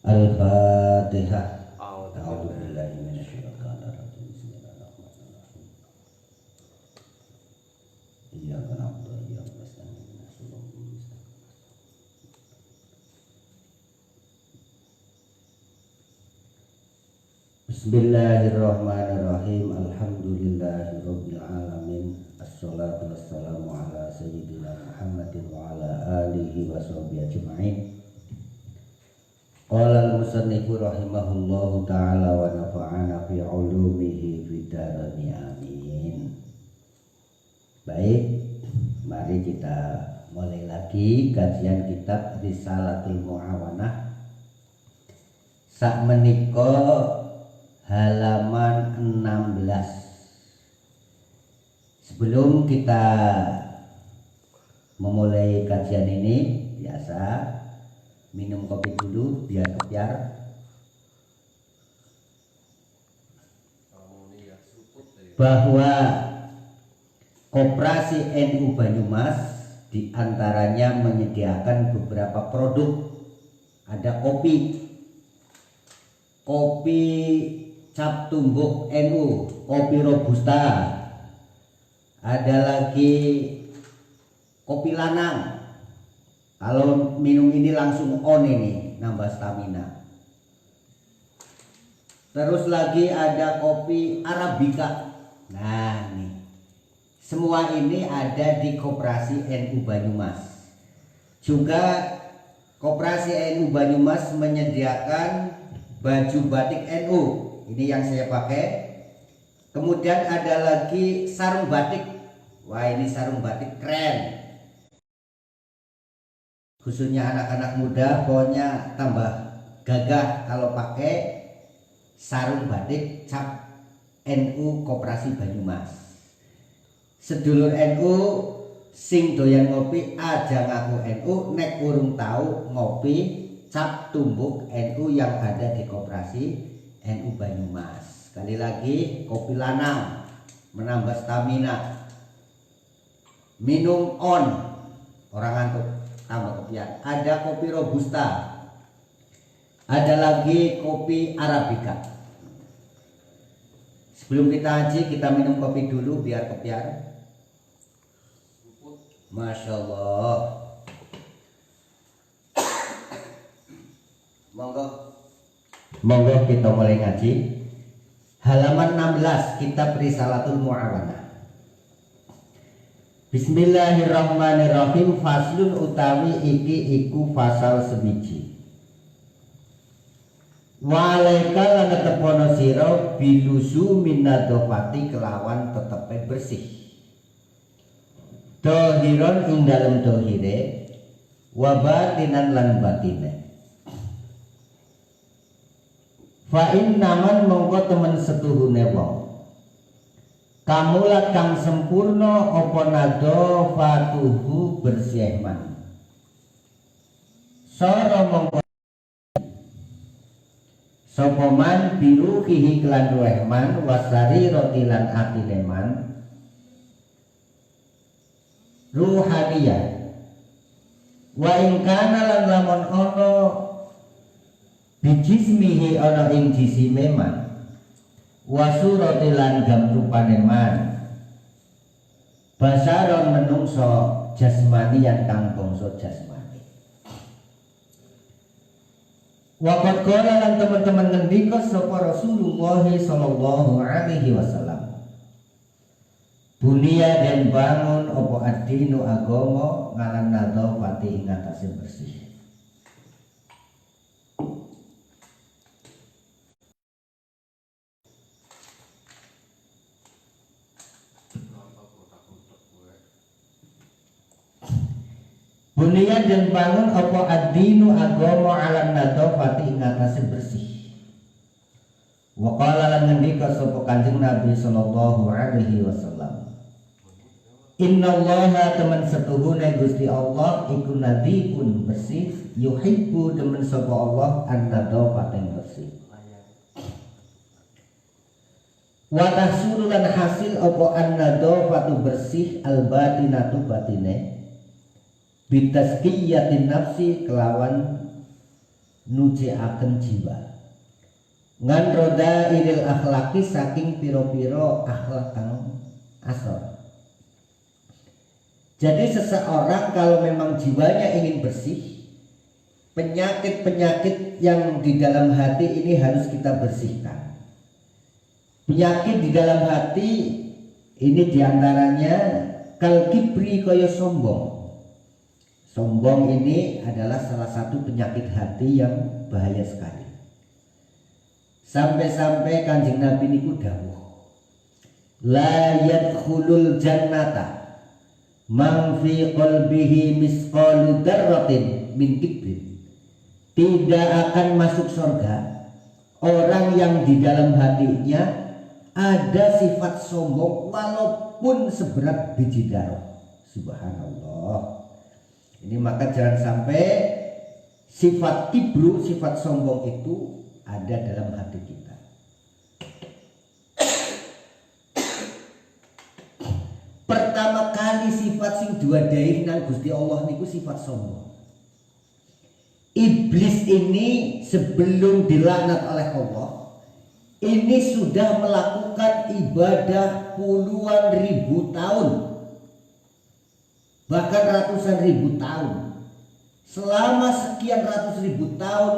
Al-Fatihah. A'udzu billahi minasyaitonir rajim. Bismillahirrahmanirrahim. Iyyaka na'budu wa iyyaka nasta'in. Ihdinas siratal mustaqim. Bismillahirrahmanirrahim. Alhamdulillahirabbil alamin. Assalatu wassalamu ala sayyidina Muhammadin wa ala alihi wa sahbihi ajma'in. Qala al-musannifu rahimahullahu ta'ala wa nafa'ana fi ulumihi fid dharain amin. Baik, mari kita mulai lagi kajian kitab Risalatul Mu'awanah. Sak menika halaman 16. Sebelum kita memulai kajian ini, biasa minum kopi dulu biar kepiar. Bahwa Koperasi NU Banyumas diantaranya menyediakan beberapa produk. Ada kopi cap tumbuk NU, kopi robusta, ada lagi kopi lanang. Kalau minum ini langsung on, ini nambah stamina. Terus lagi ada kopi Arabica. Nah, nih semua ini ada di Koperasi NU Banyumas. Juga Koperasi NU Banyumas menyediakan baju batik NU. Ini yang saya pakai. Kemudian ada lagi sarung batik. Wah, ini sarung batik keren. Khususnya anak-anak muda, pokoknya tambah gagah kalau pakai sarung batik cap NU Koperasi Banyumas. Sedulur NU sing doyan ngopi aja ngaku NU, nek urung tahu ngopi cap tumbuk NU yang ada di Koperasi NU Banyumas. Sekali lagi, kopi lanang menambah stamina, minum on, orang ngantuk tambah kepian. Ada kopi robusta, ada lagi kopi Arabica. Sebelum kita haji, kita minum kopi dulu biar kepiar. Masya Allah. Monggo kita mulai ngaji. Halaman 16 kitab Risalatul Mu'awanah. Bismillahirrahmanirrahim. Faslun utawi iki iku fasal sebiji. Walaika lan tepono sira bilusu minadofati kelawan tetepe bersih. Dohiron ing dalem dohire, wabatinan lan batine. Fa innaman mongko temen setuhune wong. Kamulat kang sempurna apa nadofatuhu bersih man. Sora mongko sopoman biruhihi klan ruhman wasari rotilan atileman ruhaniyah. Wa ingkana lan lamun ono bijismihi ono ing jisime man wasuratilan gamrupane man basaron menungso jasmani yang kang bangsa jasmani. Waqat qala lan teman-teman ngendika sapa Rasulullah sallallahu alaihi wasallam, bunia dan bangun apa ad-dinu agama ngalan nadhafati ing atase bersih. Bunia dan bangun apa ad-dinu agama ala nadhafati ing atase bersih. Wa qala lan ngendika sapa Kanjeng Nabi sallallahu alaihi wasallam, innallaha temen setuhune Gusti Allah iku nadhifun bersih, yuhibbu temen sapa Allah an-nadhafata bersih. Wa tahsulu lan hasil apa an-nadhafatu bersih al-batinatu batine bitazkiyatin nafsi kelawan nujiaken jiwa ngan roda iril akhlaki saking piro-piro akhlak kang asor. Jadi seseorang kalau memang jiwanya ingin bersih, penyakit-penyakit yang di dalam hati ini harus kita bersihkan. Penyakit di dalam hati ini diantaranya kal kibri kaya sombong. Sombong ini adalah salah satu penyakit hati yang bahaya sekali. Sampai-sampai Kanjeng Nabi niku dawuh, la yadkhulul jannata man fi qalbihi misqalu dzarratin min kibrin. Tidak akan masuk surga orang yang di dalam hatinya ada sifat sombong walaupun seberat biji darah. Subhanallah. Ini maka jangan sampai sifat kibru, sifat sombong itu ada dalam hati kita. Pertama kali sifat sing duadahi nang Gusti Allah niku sifat sombong. Iblis ini sebelum dilaknat oleh Allah ini sudah melakukan ibadah puluhan ribu tahun, bahkan ratusan ribu tahun. Selama sekian ratus ribu tahun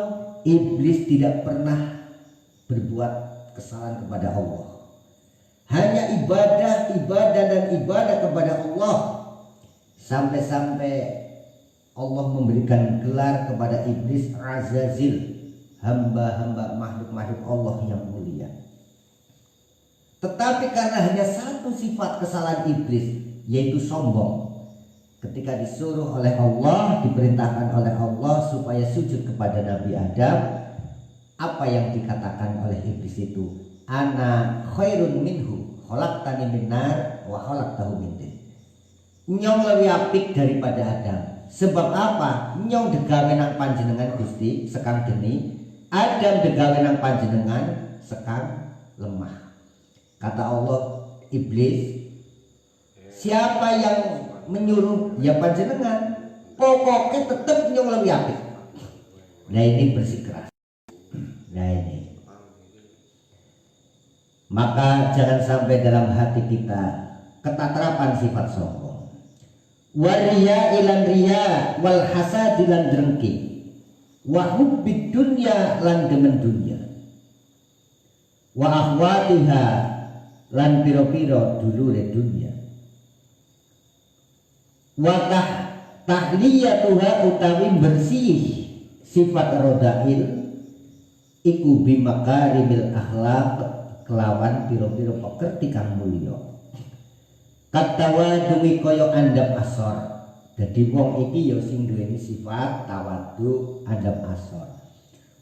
iblis tidak pernah berbuat kesalahan kepada Allah. Hanya ibadah dan ibadah kepada Allah. Sampai-sampai Allah memberikan gelar kepada iblis Azazil, hamba-hamba makhluk-makhluk Allah yang mulia. Tetapi karena hanya satu sifat kesalahan iblis, yaitu sombong, ketika disuruh oleh Allah, diperintahkan oleh Allah supaya sujud kepada Nabi Adam, apa yang dikatakan oleh iblis itu? Ana khairun minhu, khalaqtani min nar wa khalaqtahu min tin. Nyong lebih apik daripada Adam. Sebab apa? Nyong degawe nang panjenengan Gusti sekang geni, Adam degawe nang panjenengan sekang lemah. Kata Allah, iblis, siapa yang menyuruh ya panjenengan, pokoknya tetap nyong lebih apik. Nah ini bersikeras. Nah ini, maka jangan sampai dalam hati kita ketatrapan sifat sombong. Wariya ilan riya wal hasad ilan drengki wa hubbid dunya lan demen dunya wa akhwatiha lan piro-piro dulure dunya wa tahliyatuha utawi bersih sifat rodail iku bimakarimil akhlaq kelawan piro-piro pekerti kang mulya katawadumi kaya andap asor. Jadi wong iki ya sing duweni sifat tawadu andap asor.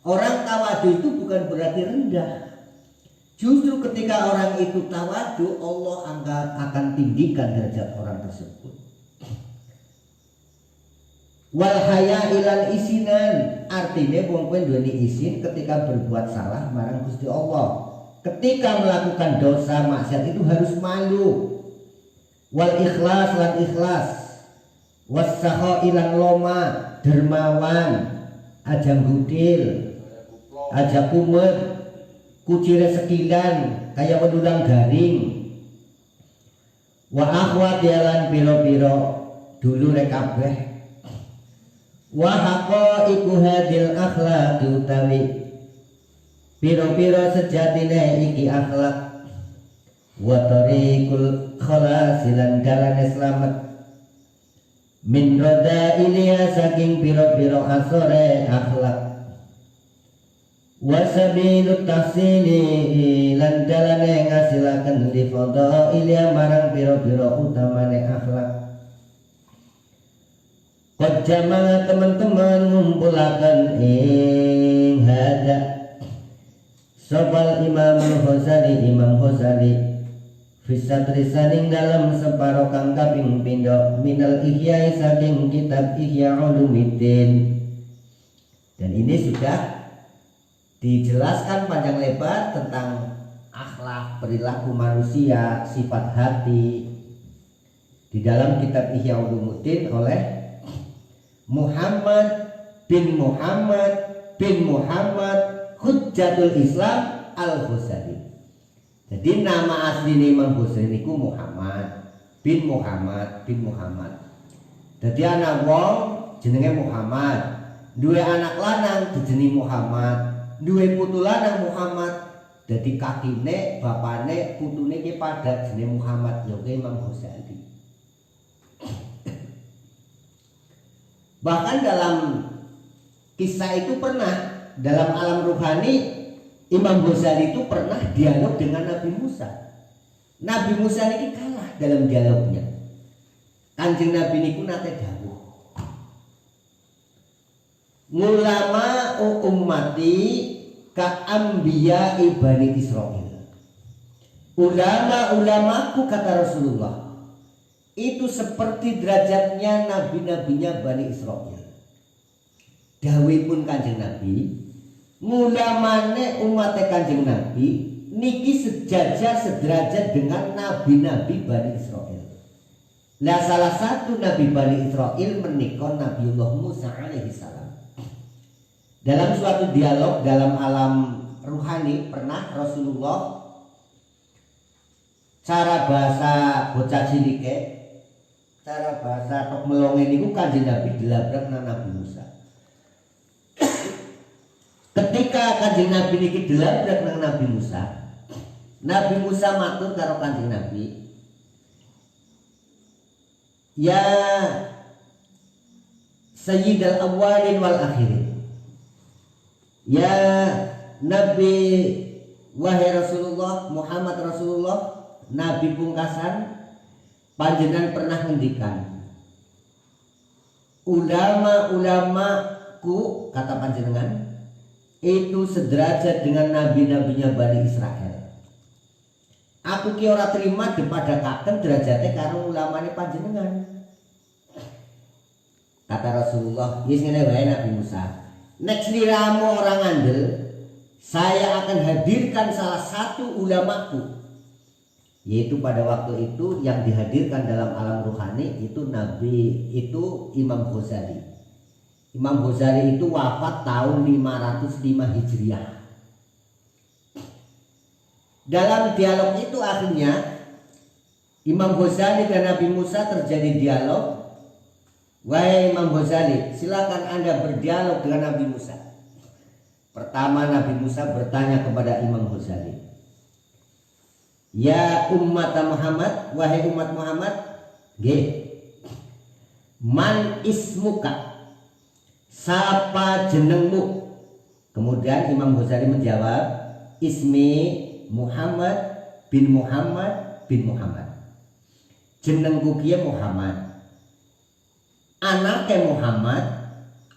Orang tawadu itu bukan berarti rendah. Justru ketika orang itu tawadu, Allah akan tinggikan derajat orang tersebut. Wal haya ilan isinan, artinya wong kuwi duweni izin ketika berbuat salah marang Gusti Allah. Ketika melakukan dosa maksiat itu harus malu. Wal ikhlas lan ikhlas, wassaho ilan loma dermawan, aja gudil, aja kumet, kucire sekilan kaya pendulang garing. Wa akhwat yalan piro-piro dulure kabeh. Wa haqaiqu hadil akhlaq utawi piro-piro sejatine iki akhlak. Wa tariqul khalasilan dalane slamet min roda ilia saking piro-piro asore akhlak wa sabilut tahsili lan dalane ngasilaken li fadha ilia marang piro-piro utamane akhlak. Qad jama'a teman-teman ngumpulaken ing hada Sobal Imam Ghazali Fisatri saning dalam separo kang kaping pindho minal ihya saking kitab Ihya Ulumuddin. Dan ini sudah dijelaskan panjang lebar tentang akhlak perilaku manusia, sifat hati di dalam kitab Ihya Ulumuddin oleh Muhammad bin Muhammad bin Muhammad Hujjatul Islam Al-Ghazali. Jadi nama asli Imam Ghazali niku Muhammad bin Muhammad bin Muhammad. Jadi anak wong jenenge Muhammad, duwe anak lanang dijenengi Muhammad, duwe putu lanang Muhammad. Jadi kakine, bapane, putune ki pada jenenge Muhammad, ya Imam Ghazali. Bahkan dalam kisah itu pernah, dalam alam ruhani Imam Ghazali itu pernah dialog dengan Nabi Musa. Nabi Musa ini kalah dalam dialognya. Kanjeng Nabi niku nate dawuh, "Ulama ummati ka ambiya Bani Israil." Ulama-ulamaku kata Rasulullah itu seperti derajatnya nabi-nabinya Bani Israil. Dawuhipun Kanjeng Nabi, ngulamane umat Kanjeng Nabi niki sejajar sederajat dengan nabi-nabi Bani Israil. Nah, salah satu nabi Bani Israil menika Nabiullah Musa alaihi salam. Dalam suatu dialog dalam alam ruhani pernah Rasulullah cara bahasa bocah cilike, cara bahasa tok melonge niku Kanjeng Nabi dilabrak nang Nabi Musa. Ketika Kanjeng Nabi niki dilabrak nang Nabi Musa matur karo Kanjeng Nabi, "Ya Sayyidal awwalin wal akhirin." Ya Nabi, wahai Rasulullah Muhammad Rasulullah, Nabi pungkasan, panjenengan pernah ngendikan, ulama-ulamaku kata panjenengan itu sederajat dengan nabi-nabinya Bani Israel. Aku ki ora terima daripada kaken derajate karo ulamane panjenengan. Kata Rasulullah, "Yes ngene wae Nabi Musa. Nek sliramu orang ngandel, saya akan hadirkan salah satu ulamaku." Yaitu pada waktu itu yang dihadirkan dalam alam ruhani itu Nabi itu Imam Ghazali. Imam Ghazali itu wafat tahun 505 Hijriah. Dalam dialog itu akhirnya Imam Ghazali dan Nabi Musa terjadi dialog. "Wahai Imam Ghazali, silakan Anda berdialog dengan Nabi Musa." Pertama Nabi Musa bertanya kepada Imam Ghazali, "Ya umat Muhammad, wahai umat Muhammad, man ismuka? Sapa jenengmu?" Kemudian Imam Ghazali menjawab, "Ismi Muhammad bin Muhammad bin Muhammad." Jenengku kiye Muhammad. Anaknya Muhammad,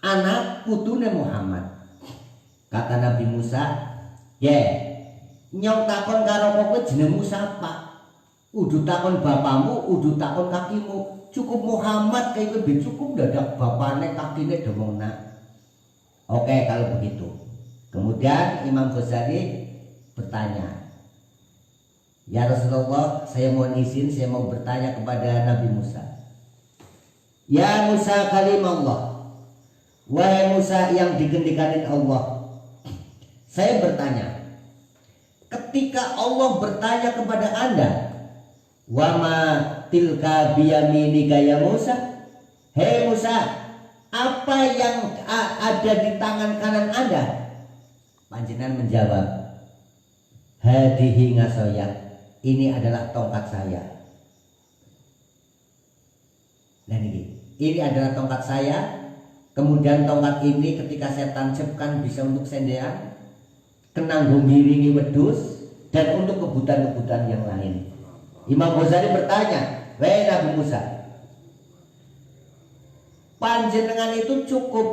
anak putune Muhammad. Kata Nabi Musa, nyong takon karo kowe jenengmu sapa? Udu takon bapamu, udu takon kakimu. Cukup Muhammad kayak kowe cukup dadak bapane kakine demongna. Oke kalau begitu. Kemudian Imam Ghazali bertanya, "Ya Rasulullah, saya mohon izin, saya mau bertanya kepada Nabi Musa." "Ya Musa kalimullah, wahai Musa yang digendikanin Allah, saya bertanya, ketika Allah bertanya kepada Anda, wama tilka biyaminika ya Musa, hei Musa, apa yang ada di tangan kanan Anda?" Panjenengan menjawab, "Hadihi ngasoya, ini adalah tongkat saya." Nah ini adalah tongkat saya. Kemudian tongkat ini ketika saya tancapkan bisa untuk sendean, kenanggung ngiringi wedus, dan untuk kebutuhan-kebutuhan yang lain. Imam Ghazali bertanya, "Wahai Nabi Musa, panjenengan itu cukup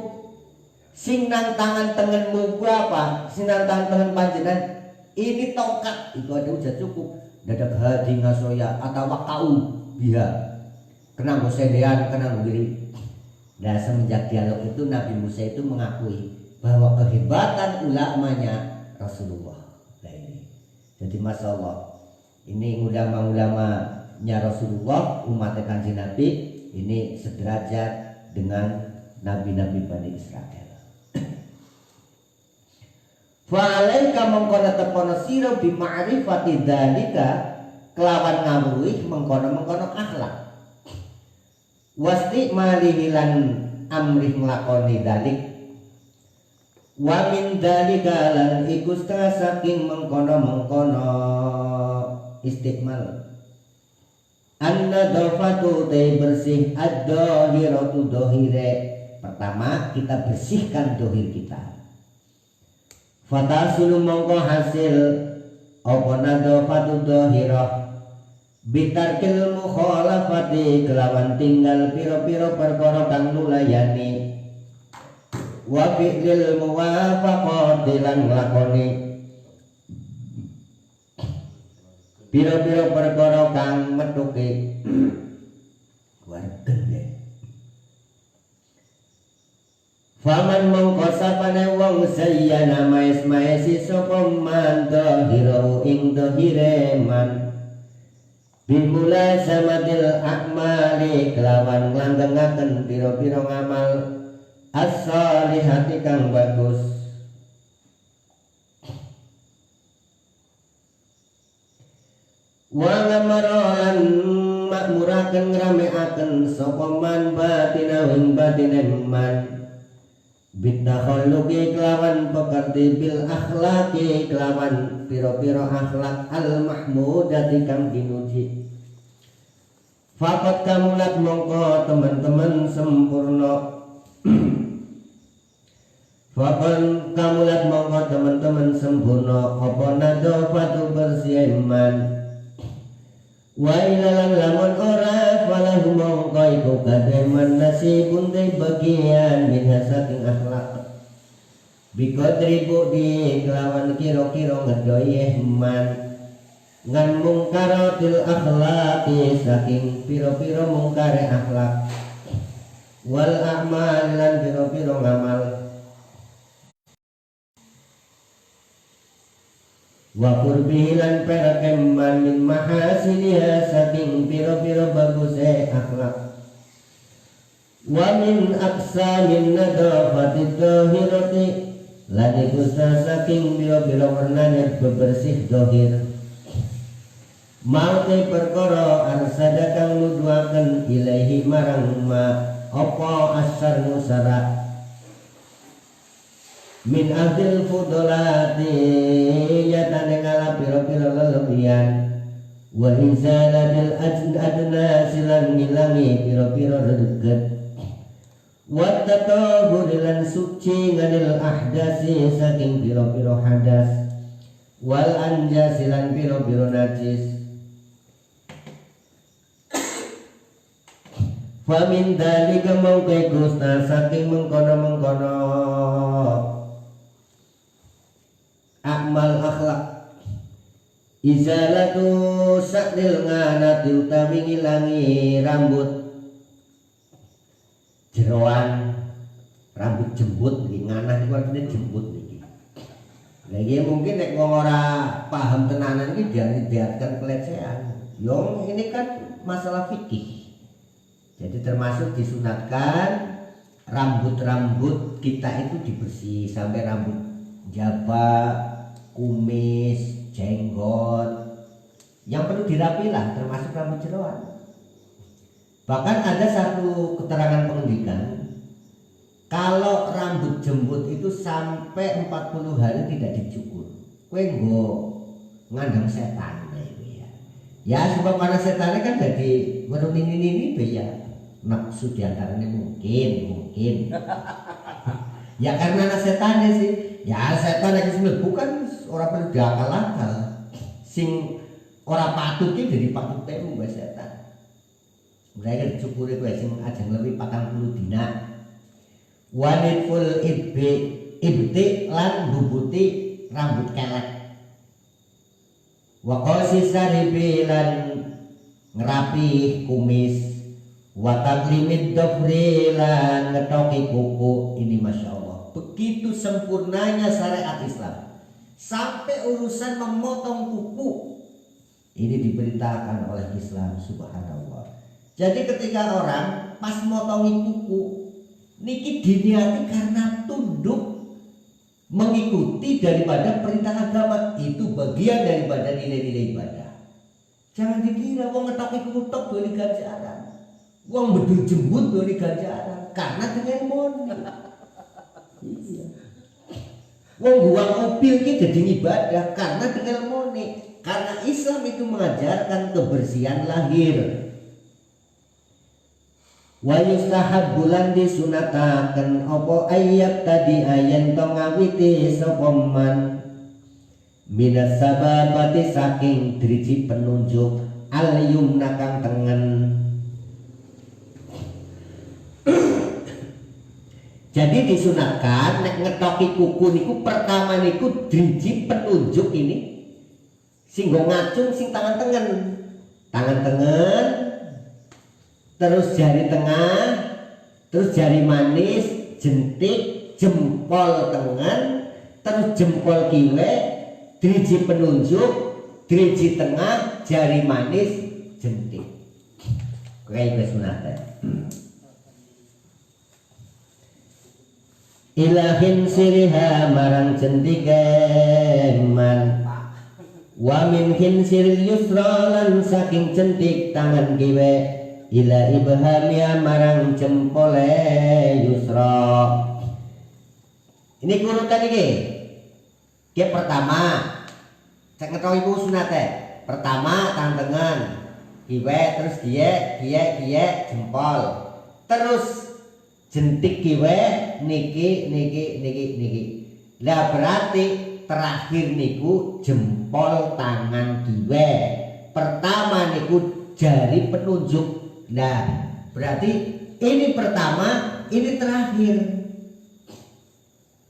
sing nang tangan tengenmu apa? Sing nang tangan tengen panjenengan ini tongkat." Itu ada ujar cukup. Dadak hadi ngasoya atau wakau biha, kenang sendean, kenang diri. Nah semenjak dialog itu Nabi Musa itu mengakui bahwa kehebatan ulamanya Rasulullah. Nah ini, jadi masya Allah, ini ulama-ulamanya Rasulullah, umat Kanjeng Nabi ini sederajat dengan nabi-nabi Bani Israel. Fa'alaika mengkono tepono sira bi ma'rifati dzalika kelawan ngawruhi mengkono-mengkono akhlak. Wasti malihilan amrih nglakoni dalik. Wa min dzalika lan iku saking mengkono-mengkono istiqmal. An-nadhafatu te bersih ad-dhahiratu dhahire. Pertama kita bersihkan dohir kita. Fatasulu mongko hasil apa nadhafatu dhahirah bitarkil mukhalafati kelawan tinggal piro-piro perkara kang nulayani wa fi'lil muwafaqati lan nglakoni piro-piro perkara kang metuke warten ya. Faman mongko sapane wong sayyana maes-maesi sapa man dhahirahu ing dhahire man bimula samatil akmali kelawan nglanggengaken piro-piro ngamal as-salihati kang bagus. Wa ngamarolan makmuraken ngramekaken sapa man batina wing batine man bitakhalluqi kelawan pekerti bil akhlaqi kelawan piro-piro akhlak al mahmudati kang dimuji. Fakat kamulat mongko teman-teman sempurna. Fakat kamulat mongko teman-teman sempurna apa nadhafatu bersih iman. Wa ilalan lamun ora falahu mongko iku kademan nasibun te bagian min saking akhlak biqadri budi kelawan kira-kira ngedoyeh man ngan mungkaratil akhlaqi saking pira-pira mungkare akhlak wal a'mal lan pira-pira ngamal. Wa qurbihi lan perakeman min mahasiniha saking piro-piro baguse akhlak. Wa min aqsamin nadhafati dhahirati lan iku saking piro-piro warnane bebersih dhahir. Maute perkara arsada kang nuduhaken ilahi marang ma apa asar nusara min ahdil fudolati yatane ngala piro-piro lelebihan wa inzalatil adna silan ngilangi piro-piro deket wa tatahurilan suci nganil ahdasi saking piro-piro hadas wal anjasilan piro-piro najis. Fa min dalika maukai kusna saking mengkono-mengkono akmal akhlak izalatu sakdil nganati utawi ngilangi rambut jeroan rambut jembut iki nganah iku artine jembut iki. Lagi mungkin nek wong ora paham tenanan iki diartikan pelecehan. Yo ini kan masalah fikih. Jadi termasuk disunatkan rambut-rambut kita itu dibersih sampai rambut jabak, kumis, jenggot yang perlu dirapilah termasuk rambut jeroan. Bahkan ada satu keterangan pengendikan kalau rambut jembut itu sampai 40 hari tidak dicukur kowe nggo ngandang setan ya. Ya sebab karena setannya kan jadi meruni ini ya nafsu diantaranya mungkin ya karena setannya sih. Ya setan lagi sebenarnya bukan orang perlu diakal-akal. Sing orang patut ki dari patut temu mbak setan. Mereka dicukuri kowe sing ajeng lebih 40 dina. Waniful ibti lan bubuti rambut kelek. Wa qasi saribi lan ngerapi kumis. Wa taklimid dhafri lan ngetoki kuku. Ini Masya Allah. Begitu sempurnanya syariat Islam sampai urusan memotong kuku ini diberitakan oleh Islam, subhanallah. Jadi ketika orang pas motongi kuku niki diniati karena tunduk mengikuti daripada perintah agama, itu bagian daripada nilai-nilai ibadah. Jangan dikira wong ngetoki kutok doli ganjaran, wong bedul jembut doli ganjaran, karena dengan moni. Iya. Wong buang mobil ki jadi ibadah karena dengan moni. Karena Islam itu mengajarkan kebersihan lahir. Wa yustahabbu lan disunataken apa ayat tadi ayen to ngawiti sapa man minas sababati saking driji penunjuk al yumna kang tengen. Jadi disunatkan nek ngetoki kuku niku pertama niku driji penunjuk ini sing nggo ngacung sing tangan tengen, terus jari tengah, terus jari manis, jentik, jempol tengen, terus jempol kiwe, driji penunjuk, driji tengah, jari manis, jentik. Kayak itu sunatnya. Ilahin siriha marang jentike man, wa min khinsiril yusra lan saking jentik tangan kiwe ila ibhamia marang jempole yusra. Ini urutan iki. Ki pertama cek ngetho iku sunate. Pertama tangan tengen, kiwe terus kiye jempol. Terus jentik kiwe niki. Lah berarti terakhir niku jempol tangan kiwe. Pertama niku jari penunjuk. Nah, berarti ini pertama, ini terakhir.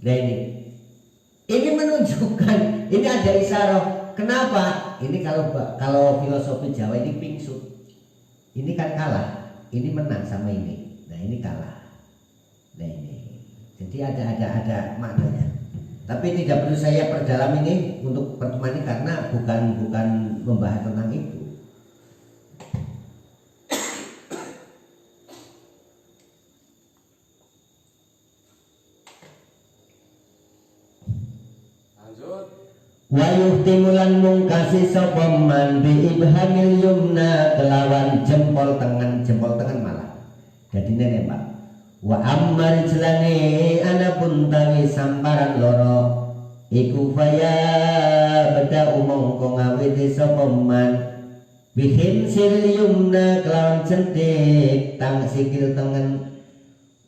Nah ini menunjukkan, ini ada isyarat. Kenapa? Ini kalau filosofi Jawa ini pingsut. Ini kan kalah, ini menang sama ini. Nah ini kalah. Nah ini, jadi ada maknanya. Tapi tidak perlu saya perdalam ini untuk pertemuan ini karena bukan membahas tentang itu. Wa yuhtimulan mungkasi sapa man bi ibhamil yumna kelawan jempol tengen malah. Jadi nene Pak. Wa ammar jelane anapun tawi samparan loro iku faya beda umong ngawiti sapa man bihin sil yumna kelawan jentik tang sikil tengen.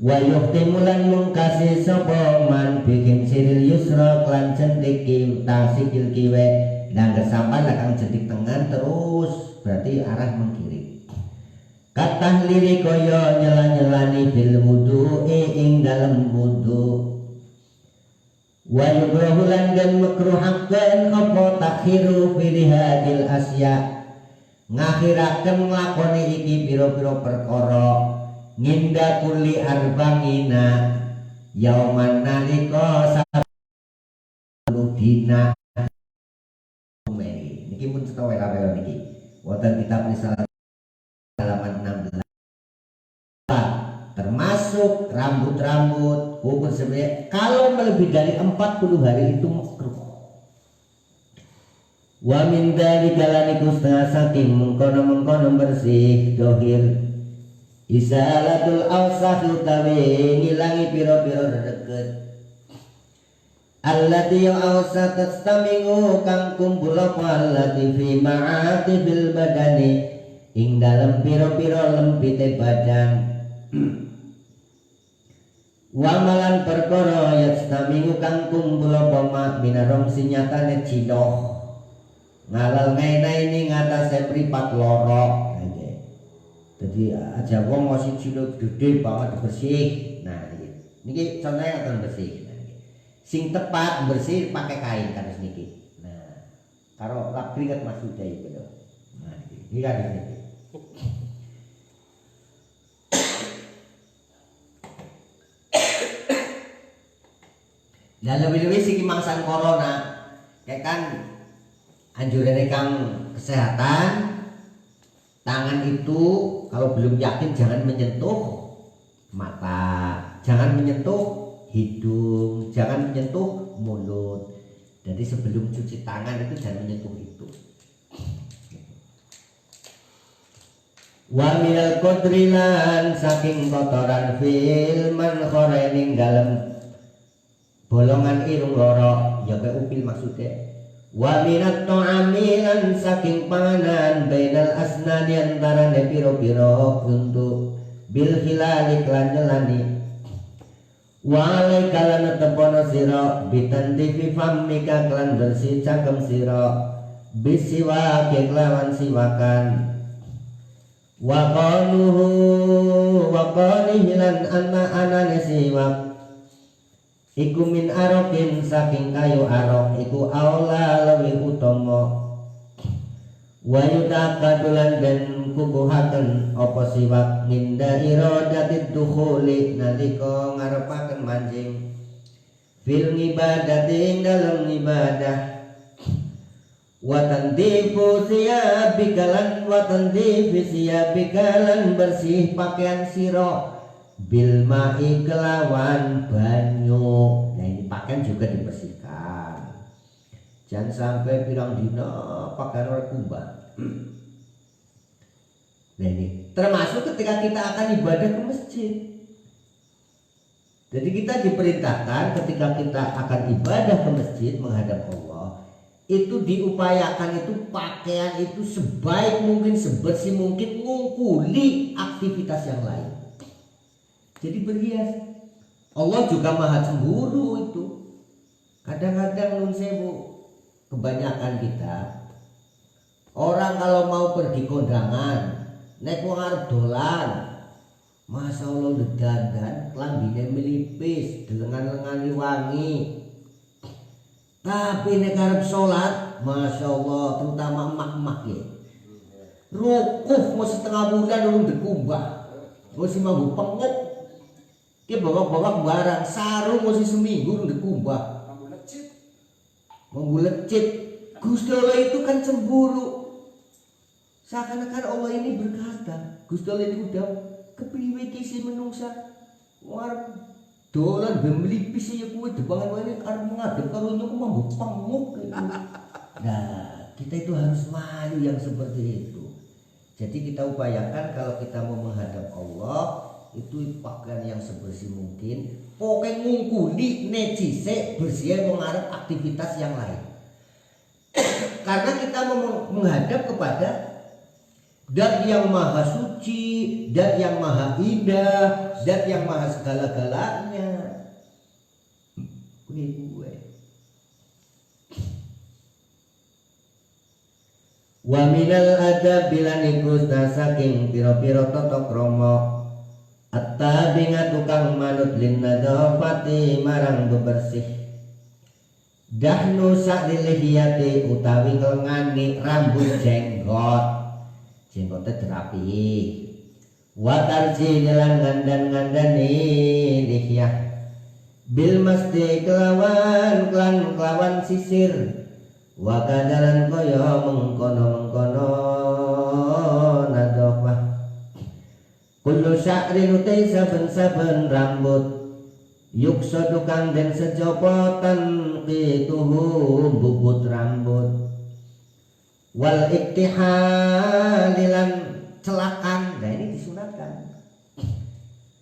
Wa yuhtimulan mungkasi sapa man bikin siril yusra klan jentik tang sikil kiwe dan kesampan lakang jentik tengan terus berarti arah mengkiri. Katah lirik kaya nyela-nyelani bil wudu ing dalem wudu. Wa yukrahulan dan makruhaken apa takhiru fi hadil asya ngakhiraken nglakoni iki pira-pira perkara nginda kuli arbangina yauman nalika sapuluh dina niki pun cetha wela-wela niki wonten kitab risalah halaman 16 termasuk rambut kuku sebenarnya kalau melebihi dari 40 hari itu makruh. Wa min dzalika laniku setengah saking mengkono bersih dohir isalatul awsakh utawi ngilangi pira-pira deket allati awsat tastamingu kang kumpul apa allati fi ma'ati bil badani ing dalem pira-pira lempite badan wa malan perkara yastamingu kang kumpul apa mak binarom sinyatane cidoh ngalal ngene ini ngatasé mripat loro. Jadi aja wong masih cilik gede banget bersih. Nah niki contohnya akan bersih. Nah, sing tepat bersih pakai kain kan niki. Nah karo lap keringat Mas Uda itu lho. Nah niki kan niki. Dan lebih-lebih sing mangsan corona kayak kan anjuran kang kesehatan tangan itu kalau belum yakin jangan menyentuh mata, jangan menyentuh hidung, jangan menyentuh mulut. Jadi sebelum cuci tangan itu jangan menyentuh itu. Wa minal qadrilan saking kotoran fil man khorening dalem bolongan irung loro ya kayak upil maksudnya. Wa minat ta'amilan saking panganan bainal asnani antarane piro-piro untuk bil hilali klan nyelani. Wa alaika lan tepono sira bitandifi fammika klan bersih cangkem sira bisiwa kelawan siwakan. Wa qaluhu wa qalihilan anane siwak iku min arokin saking kayu arok iku aula lebih utama. Wa yutaqadulan dan kukuhaken apa siwak ninda irodatid dukhuli nalika ngarepaken manjing fil ngibadati dalam ibadah. Wa tandifu siyabikalan wa tandifi siyabikalan bersih pakaian sira bil ma'i kelawan banyu. Nah ini pakaian juga dibersihkan. Jangan sampai pirang dina pakaian ora kumbah. Nah ini termasuk ketika kita akan ibadah ke masjid. Jadi kita diperintahkan ketika kita akan ibadah ke masjid menghadap Allah, itu diupayakan itu pakaian itu sebaik mungkin, sebersih mungkin, ngungkuli aktivitas yang lain. Jadi berhias. Allah juga maha cemburu itu. Kadang-kadang nun sewu, kebanyakan kita orang kalau mau pergi kondangan naik wong arep dolan, masya Allah dedandan klambine melipis, delengan-lengani wangi. Tapi nek arep salat, masya Allah terutama emak-emak ya, rukuf mau setengah bulan urung dikumbah, mesti mambu pengep. Ki bawa-bawa barang sarung mesti seminggu urung dikumbah. Mambu lecit. Gusti Allah itu kan cemburu. Seakan-akan Allah ini berkata, Gusti Allah ini udah kepriwe iki si menungsa war dolan bemlipis ya kuwi depangan wae arep ngadep karo nyuku mambu penguk gitu. Nah, kita itu harus malu yang seperti itu. Jadi kita upayakan kalau kita mau menghadap Allah itu pakaian yang sebersih mungkin, pokoknya ngungkuli nejise bersih mengarep aktivitas yang lain. Karena kita mau menghadap kepada Dat yang maha suci, Dat yang maha indah, Dat yang maha segala-galanya. Gue. Wa minal adab bilani kusna saking piro-piro tata krama at-tabi'at tukang manut lin nadhafati marang bebersih. Dahnu sa'lilihiyati utawi ngelengani rambut jenggot. Jenggotnya terapi. Wa tarji jalan ngandan-ngandani lihyah bil masti kelawan sisir. Wa kadalan kaya mengkono-mengkono nadhafah. Kullu sya'rin utai saben-saben rambut yuksadu kang den sejopotan qituhu bubut rambut. Wal iktihalilan celakan. Nah ini disunatkan.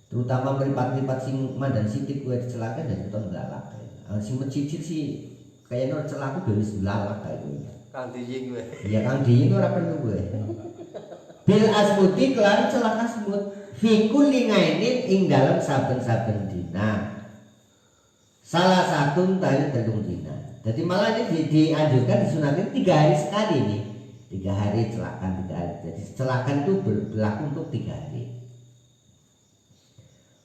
Terutama meripat-ripat sing mandan sikit gue celakan dan beton belalak. Sing mencicil sih kayaknya celaku dari belalak kayak gue. Kang Diying gue. Iya Kang Diying ora perlu gue. Bil asmuti kelan celaka asmut fi kulli ngainin ing dalam saben-saben dina. Salah satu tali telung dina. Jadi malah ini dianjurkan disunatkan 3 hari sekali nih. 3 hari celakan 3 hari. Jadi celakan itu berlaku untuk 3 hari.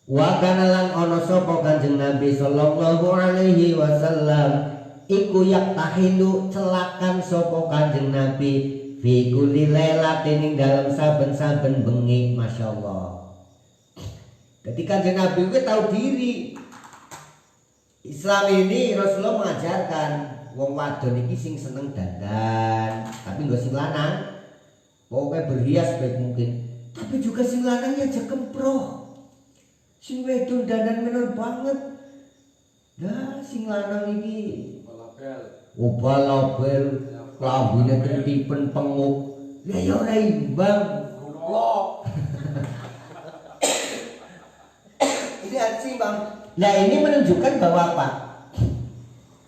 Wa kana lan ana sapa Kanjeng Nabi sallallahu alaihi wasallam iku yaktahilu celakan sapa Kanjeng Nabi fi kulli lailatin ing dalam saben-saben bengi. Masyaallah. Jadi Kanjeng Nabi itu tahu diri. Islam ini Rasulullah mengajarkan wong wadon iki sing seneng dandan, tapi enggak sing lanang. Pokoknya berhias baik mungkin. Tapi juga sing lanang ya aja kemproh. Sing wedon dandan menor banget. Nah, sing lanang iki balabel klambine tritipen penguk. Lah ya ora imbang. Lihat sih Bang. Nah ini menunjukkan bahwa apa?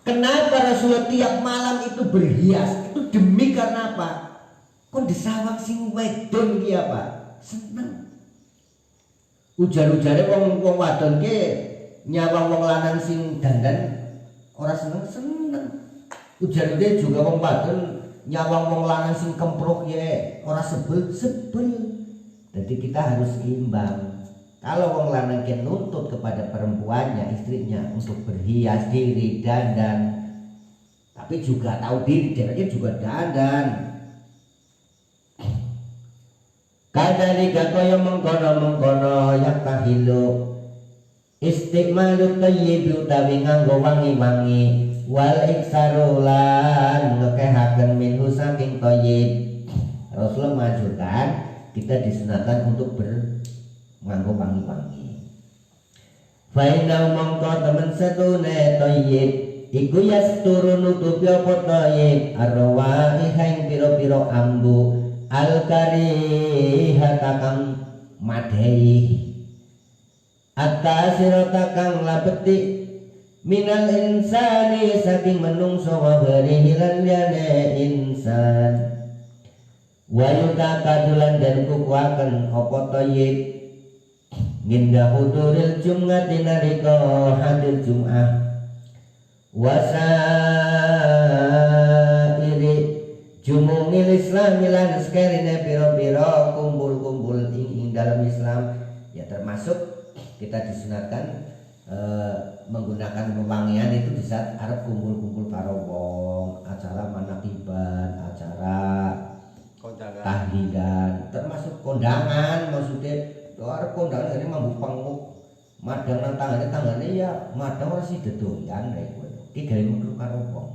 Kenapa Rasulullah tiap malam itu berhias? Itu demi karena apa? Kon disawang sing wedon iki apa? Seneng. Ujar-ujare wong wadon ki nyawang wong lanang sing dandan ora seneng. Ujar-ujare juga wong wadon nyawang wong lanang sing kemprok ya ora sebel. Jadi kita harus imbang. Kalau wong lanang ki nuntut kepada perempuannya, istrinya untuk berhias diri, dandan, tapi juga tahu diri, dia juga dandan. Kadzalika kaya mengkono yak tahilu istiqmalu thayyib utawi nganggo wangi-wangi wal iksarulan ngekehaken minhu saking thayyib. Rasulullah mengajarkan kita disunahkan untuk nganggo wangi-wangi. Fainau mongko temen setune thayyib iku yasturu nutupi apa thayyib arwahi haing pira-pira ambu al-karihata kang madhei at-tasirata kang labeti minal insani saking menungso wa barihilan liyane insan wa yutakadulan dan kukuaken apa thayyib nginda huduril jum'ati nalika hadir jum'ah wasairi jumungil Islam lan sekarine piro-piro kumpul-kumpul ing dalam Islam ya, termasuk kita disunatkan menggunakan pewangian itu di saat arep kumpul-kumpul karo wong, acara manakiban, acara tahlilan, termasuk kondangan. Maksudnya arep kondangan ini mambu penguk madang nang tanggane ya madang ora sida doyan rek kowe iki gawe mengko karo wong.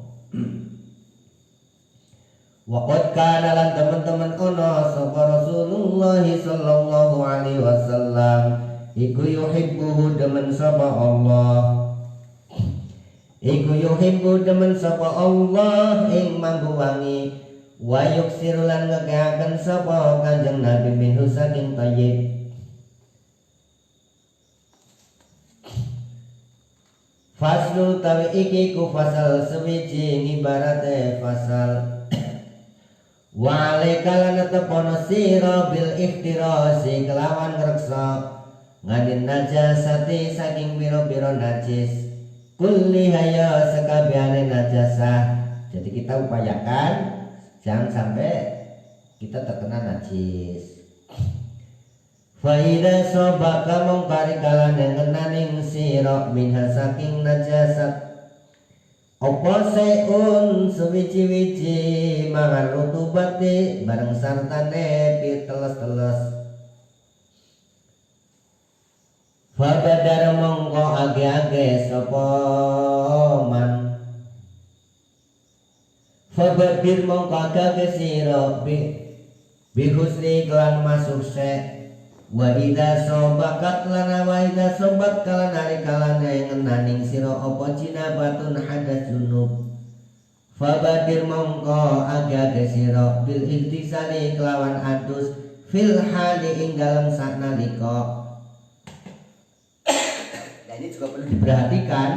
Waqad kana lan teman-teman ono sapa Rasulullah sallallahu alaihi wasallam iku yuhibbu demen sapa Allah ing mambu wangi wa yuksiru lan ngekeaken sapa Kanjeng Nabi minhu saking thayyib. Faslu tawi iki ku fasal sewiji ngibarate fasal wa alaika lan tepono sira bil ihtirasi kelawan ngreksa nganin najasati saking pira-pira najis kulli haya sakabehane najasah. Jadi kita upayakan jangan sampai kita terkena najis. Fa idza sabaka mungkari kalane ngenaning sira minha saking najasat apa seun sewiji-wiji mangan rutubati bareng sartane piteles-teles. Fabadar mongko age-age sapa man fabadir mongko age sira bi husni kelan masuk se wa idza sobakat lana wa idza sobat kalan ari kalane ngenaning sira apa jinabatun hadas junub fabadir mongko age-age sira bil ihtisali kelawan adus fil hali ing dalem saknalika. Nah ini juga perlu diperhatikan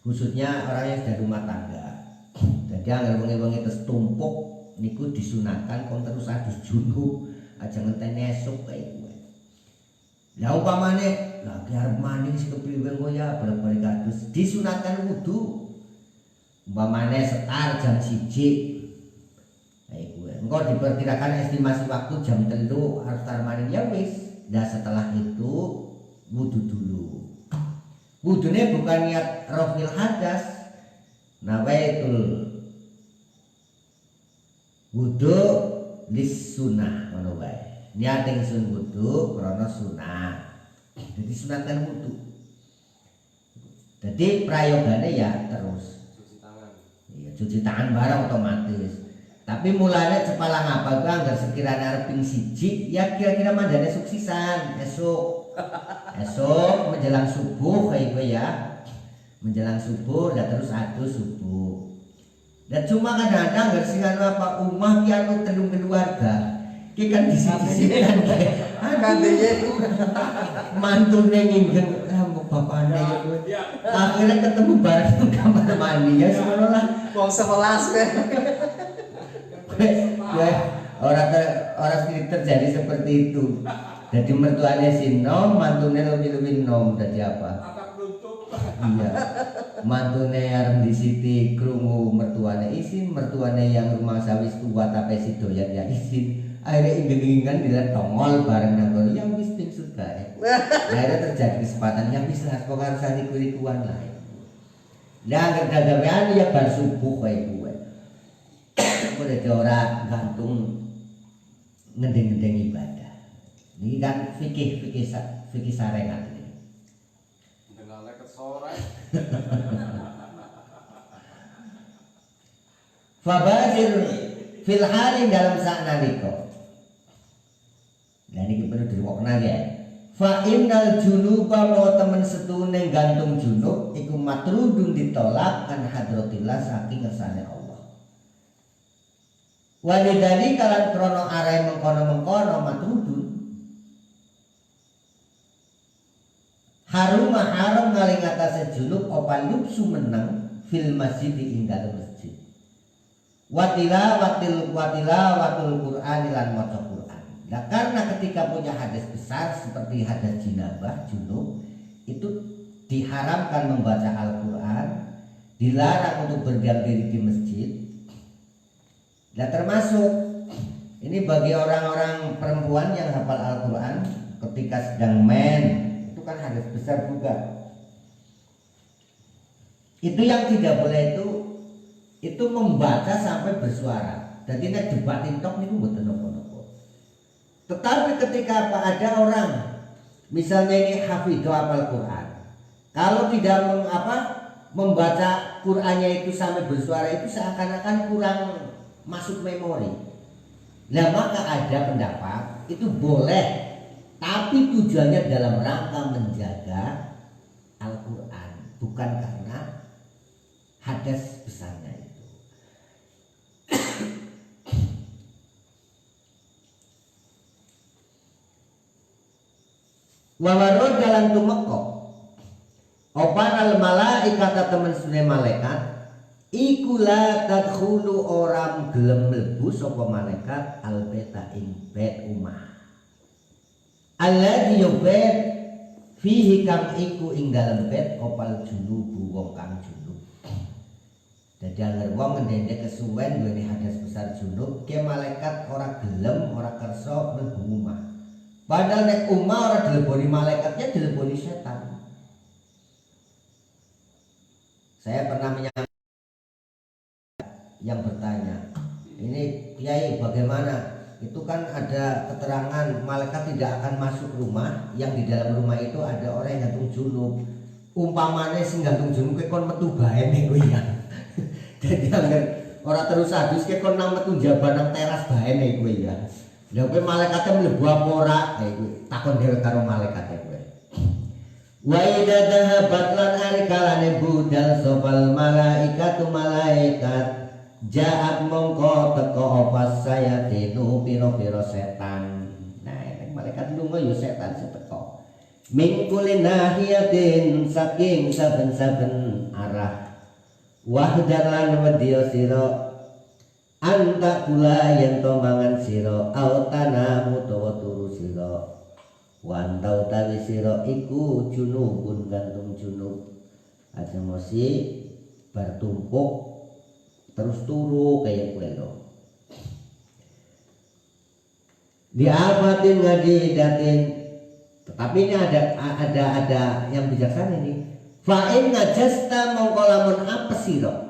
khususnya orang yang sudah rumah tangga. Jadi anggar wengi-wengi terus tumpuk niku disunatkan kon terus adus junub aja ngenteni esuk kae kuwi. Lah upamane lagi arep mandi sing kepriwe engko ya bareng-bareng adus disunatkan wudu. Umpamane setar jam 1 kae kuwi. Engko diperkirakan estimasi waktu jam 3 harus tar mandi ya wis. Nah setelah itu wudu dulu. Wudune bukan niat rafil hadas, nawaitul wudu lis sunah ngono wae. Niat ingsun wudu krana sunah. Jadi sunatan wudu. Jadi prayogane ya terus cuci tangan. Iya, cuci tangan bareng otomatis. Tapi mulanya cepalang apa gua anggar sekiranya arep ping 1 ya kira-kira mandane suksisan esuk menjelang subuh kayak gue ya menjelang subuh dan terus adus subuh. Dan cuma kadang-kadang nggak sih apa umah kianu telung keluarga, ki kan disisikan, Gantinya mantune nginggen bapaknya akhirnya ketemu bareng di kamar mandi ya semono lah. mau 11 Orang terjadi seperti itu. Jadi mertuanya si nom, mantunya lebih nom. Jadi apa? Iya, mantunya yang di siti krungu mertuanya izin, mertuanya yang rumah sawis tua tapi si doyan ya izin. Akhirnya ingin-ingingan dilihat tongol bareng nangol yang bis ping suka ya. Akhirnya terjadi kesempatan yang bisa pokoknya harus kuikuan lah. Nah, kerja-kerjaan ya bar subuh kayak gue. Udah orang gantung ngendeng-ngendeng ibadah. Ini kan fikih sarengan ini. dengan leket sore Fabadir fil hali dalam saat nalika. Dan ini perlu dirwokna ya. Fa innal junuba mau temen setune gantung junub iku matrudun ditolak an hadratillah saking ngersane Allah. Walidali kalan krono arai mengkono matrudun. Harum ngaling atase junub opal lubsu menang fil masjid ing dalem masjid. Watil Qur'an lan maca Qur'an. Nah, karena ketika punya hadas besar seperti hadas jinabah junub itu diharamkan membaca Al-Qur'an, dilarang untuk berdiam diri di masjid. Nah, termasuk ini bagi orang-orang perempuan yang hafal Al-Qur'an ketika sedang itu kan hadas besar juga. Itu yang tidak boleh itu membaca sampai bersuara. Jadi nek debat TikTok niku mboten napa-napa. Tetapi ketika ada orang misalnya ini hafidho hafal Quran, kalau tidak membaca Qurannya itu sampai bersuara itu seakan-akan kurang masuk memori. Nah, maka ada pendapat itu boleh, tapi tujuannya dalam rangka menjaga Al-Quran, bukan karena hadas besarnya itu. Wawarod dalam tumekok opanal malaikata temen sunai malaikat ikulah tadkhulu orang gelem mlebu sapa malaikat albeta ing bet umah alladhi yubet fihi kang iku ing dalem bet opal junubu wong kang junub. Jadi agar wong ngendene kesuwen duweni hadas besar junub ke malaikat ora gelem ora kersa mlebu omah. Padahal nek omah ora dileboni malaikatnya dileboni setan. Saya pernah yang bertanya, ini Kiai bagaimana? Itu kan ada keterangan malaikat tidak akan masuk rumah yang di dalam rumah itu ada orang yang gantung junub. Umpamane sing gantung junub kon metu bae ning kuwi ya. Jadi orang terus adus kon nang metu jaban nang teras bae ning kuwi ya. Lah kowe malaikate mlebu apa ora? Kuwi takon dhewe karo malaikate kowe. Wa idza dhahabat lan arikalane budal sopal malaikatu malaikat jaat mongko teko opas saya tinu piro-piro setan. Nah, ini malaikat lunga yo setan seteko. Min kulli nahiyatin saking saben-saben arah. Wahdalan wedya sira anta kula yen to mangan sira autana utawa turu sira. Wan tau tawi sira iku junubun gantung junub. Aja mosi bertumpuk terus turu kayak kue lo. Diamatin ngadidatin, tetapi ini ada yang bijaksana ini. Fa'in ngajasta mongkolamun apa siro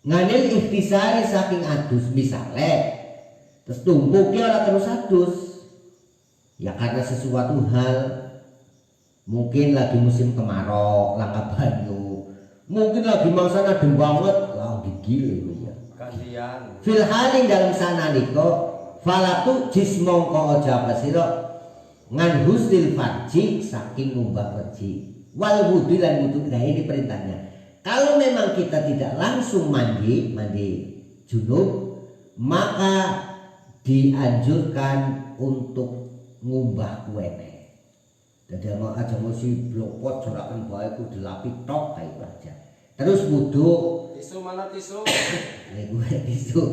nganil ikhtisari saking adus misalnya terus tumpuknya orang terus adus ya karena sesuatu hal mungkin lagi musim kemarau langka banyu mungkin lagi mangsa adem banget lah gigil ya gantian fil halin dalam sanalika falatu jismongko aja apa sira ngan husnil farji saking ngumbah farji Wal wudu lan wudu. Nah ini perintahnya. Kalau memang kita tidak langsung mandi junub, maka dianjurkan untuk ngumbah kuwene. Jadi aja mesti blokot sorakan bae ku dilapi tok kae aja. Terus wudu. Tisu mana tisu? Gue tisu.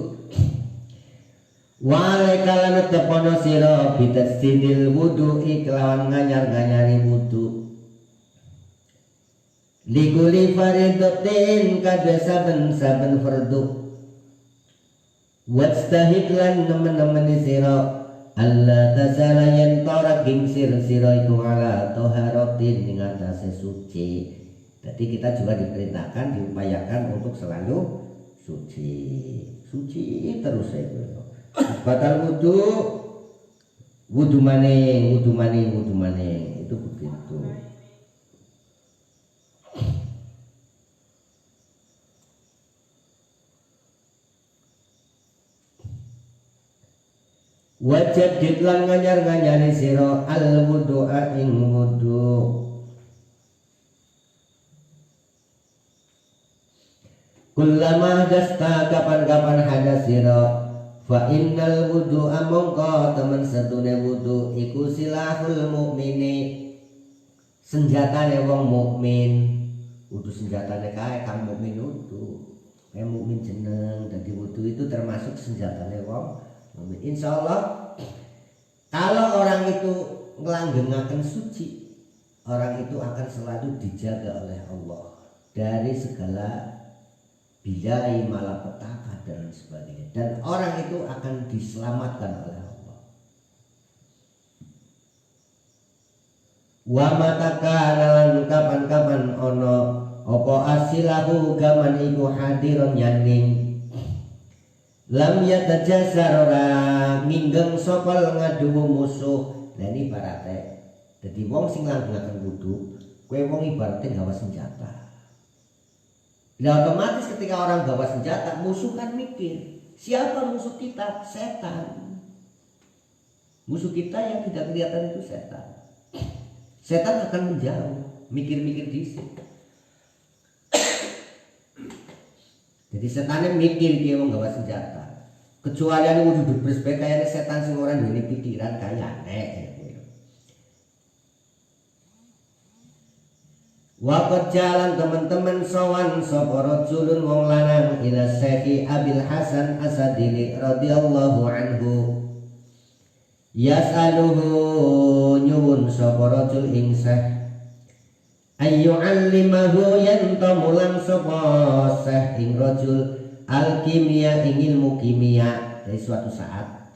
Walaikalan tepono sira bitasdidil wudu iklawan nganyar-nganyari wudu. Likuli faridatin kada saben fardu. Wastahid lan nemen-nemen sira Allah tasala yen torak gingsir sira iku ala taharatin ing atase suci. Jadi kita juga diperintahkan diupayakan untuk selalu suci terus itu. Batal wudu maning itu begitu. Wajadid lan nganyar-nganyari sira al wudu'a ing wudu. Kullama dasta kapan-kapan hadas sira fa innal wudu'a mongko temen satune wudu iku silahul mukmini, senjatane wong mukmin. Wudu senjatane kae kang mukmin wudu. Kae mukmin jeneng dadi wudu itu termasuk senjatane wong mukmin. Insyaallah kalau orang itu ngelanggengaken suci, orang itu akan selalu dijaga oleh Allah dari segala bilai malapetaka dan sebagainya, dan orang itu akan diselamatkan oleh Allah. Wa mataka lan kapan-kapan ono apa asilahu gaman iku hadiron yaning lam yatajasar ora nginggeng sapa ngadu musuh. Lah ini ibarate dadi wong sing nganggo wudu, kowe wong ibarate gawa senjata. Nah otomatis ketika orang bawa senjata, musuh kan mikir, siapa musuh kita? Setan. Musuh kita yang tidak kelihatan itu setan. Setan akan menjauh, mikir-mikir di situ. Jadi setannya mikir dia mau bawa senjata. Kecuali ane duduk bersebek kayaknya setan sing orang duweni pikiran kayak aneh. Waqad jalan teman-teman sawan sapa rajulun wong lanang ila Syekh Abil Hasan Asadili radhiyallahu anhu. Yas'aluhu nyuwun sapa rajul ing Syekh ayu allimahu yen to mulang sapa Syekh ing rajul al-kimia ing ilmu kimia. Dari suatu saat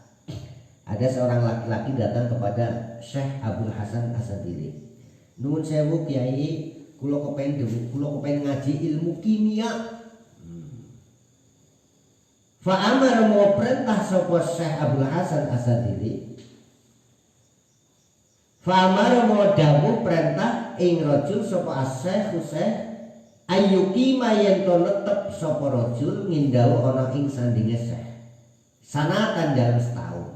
ada seorang laki-laki datang kepada Syekh Abdul Hasan Asadili. Nuwun sewu Kiai, kula kepen ngaji ilmu kimia. Fa amar mau perintah sapa Syekh Abdul Hasan Asadili. Fa amar mau dawuh perintah ing rajul sapa Syekh Husain ayyuki mayen to netep sapa rajul ngindau ana ing sandinge Syekh sanatan dalam setahun.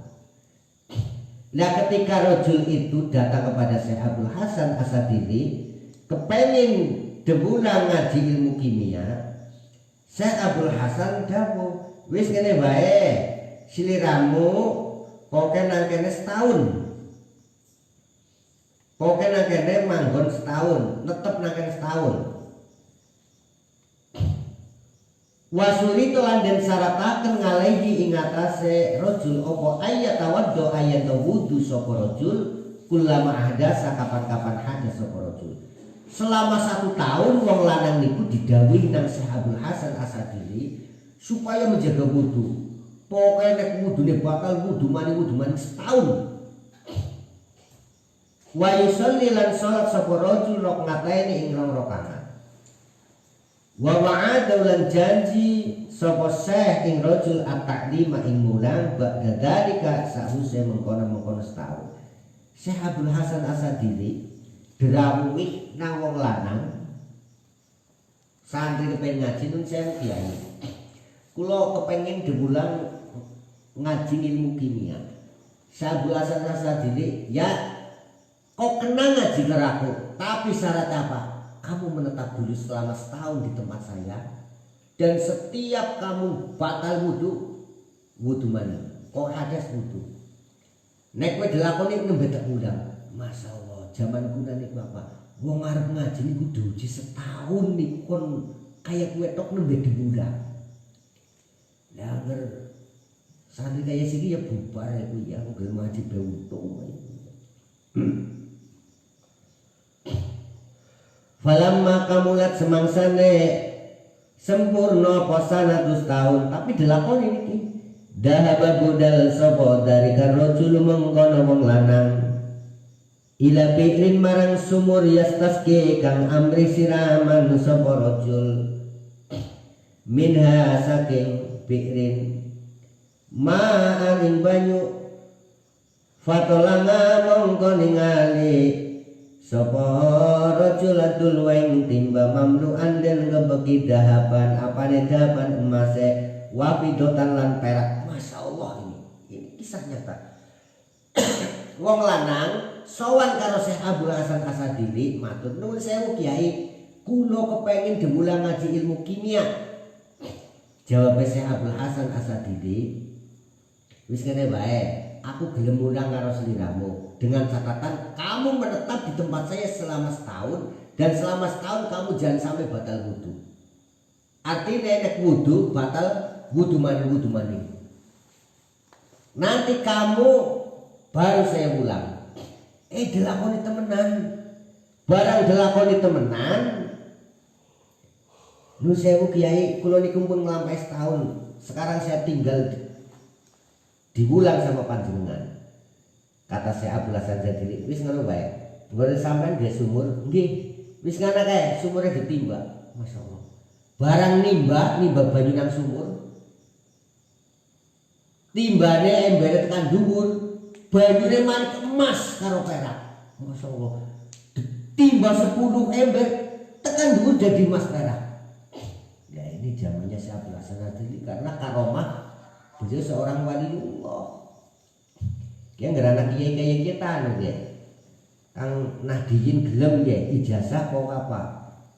Nah ketika rajul itu datang kepada Syekh Abdul Hasan Asadili kepengen debulang ngaji ilmu kimia, Syekh Abdul Hasan dawuh, wis kene bae siliramu pokoke nang kene setahun. Pokoke nang kene manggon setahun, netep nang kene setahun. Wasuli tolan den syarataken ngalehi ing atase rajul apa ayat tawaddo ayat wudu sapa rajul kullama ahdasa kapan-kapan hadas sapa rajul. Selama 1 tahun wong lanang niku didhawuhi nang Syekh Abdul Hasan Asadili supaya menjaga wudu. Pokoknya nek wudune bakal wudu mani setahun. Wa yusalli lan salat sapa rajul rakataini ing 2 rakaat. Wa wa'ada lan janji sapa Syekh ing rajul at-ta'lima ing mulang ba'da dalika sause mengkono-mengkono setahun. Syekh Abdul Hasan Asadili drawuhi nang wong lanang santri kepengin ngaji nun sewu Kiai. Kula kepengin diulang ngaji ilmu kimia. Syekh Abdul Hasan Asadili, ya kok kena ngaji karo aku? Tapi syaratnya apa? Kamu menetap dulu selama setahun di tempat saya. Dan setiap kamu batal wudu mani. Kok hadas wudu. Nek kowe dilakoni nembe tak ulang. Masyaallah, zaman kuna niku apa? Wong arep ngaji niku diuji setahun niku kon kaya kowe tok nembe diulang. Lah anger santri kaya siki ya bubar ya kuwi aku gelem ngaji be untung. Falamma kamulat semangsane sempurna posana 100 tahun tapi dilakoni niki dahaba budal sapa dari karojul mengkono wong lanang ila bi'rin marang sumur yastaski kang amri siraman sapa rajul minha saking bi'rin ma'an ing banyu fatolanga mongko ningali sapa rajulatul weng timba mamluan den ngebeki dahaban apane dahaban emase wafidotan lan perak. Masyaallah ini kisah nyata. Wong lanang sowan karo Syekh Abdul Hasan Asadili matur nuwun sewu Kiai kula kepengin demulang ngaji ilmu kimia. Jawab Syekh Abdul Hasan Asadili wis kene bae aku gelem mulang karo sliramu dengan catatan kamu menetap di tempat saya selama setahun dan selama setahun kamu jangan sampai batal wudu. Artinya nek wudu batal wudu mani. Nanti kamu baru saya ulang. Dilakoni temenan. Barang dilakoni temenan. Nu sewu Kiai kula niku pun nglampahi setahun. Sekarang saya tinggal diulang sama panjenengan. Kata saya Abdul Hasan Jadili, wis ngono bae. Nggon sampean nggih sumur, nggih. Wis ngono kae, sumure ditimba. Masyaallah. Barang nimba banyu nang sumur. Timbane embere tekan dhuwur, banyune manik emas karo perak. Masyaallah. Timba 10 ember tekan dhuwur jadi emas perak. Ya ini zamannya saya Abdul Hasan Jadili karena karomah beliau seorang waliullah. Dia ngerana kiai kaya kita anu ya. Kang Nahdiyin gelem ya ijazah kok apa?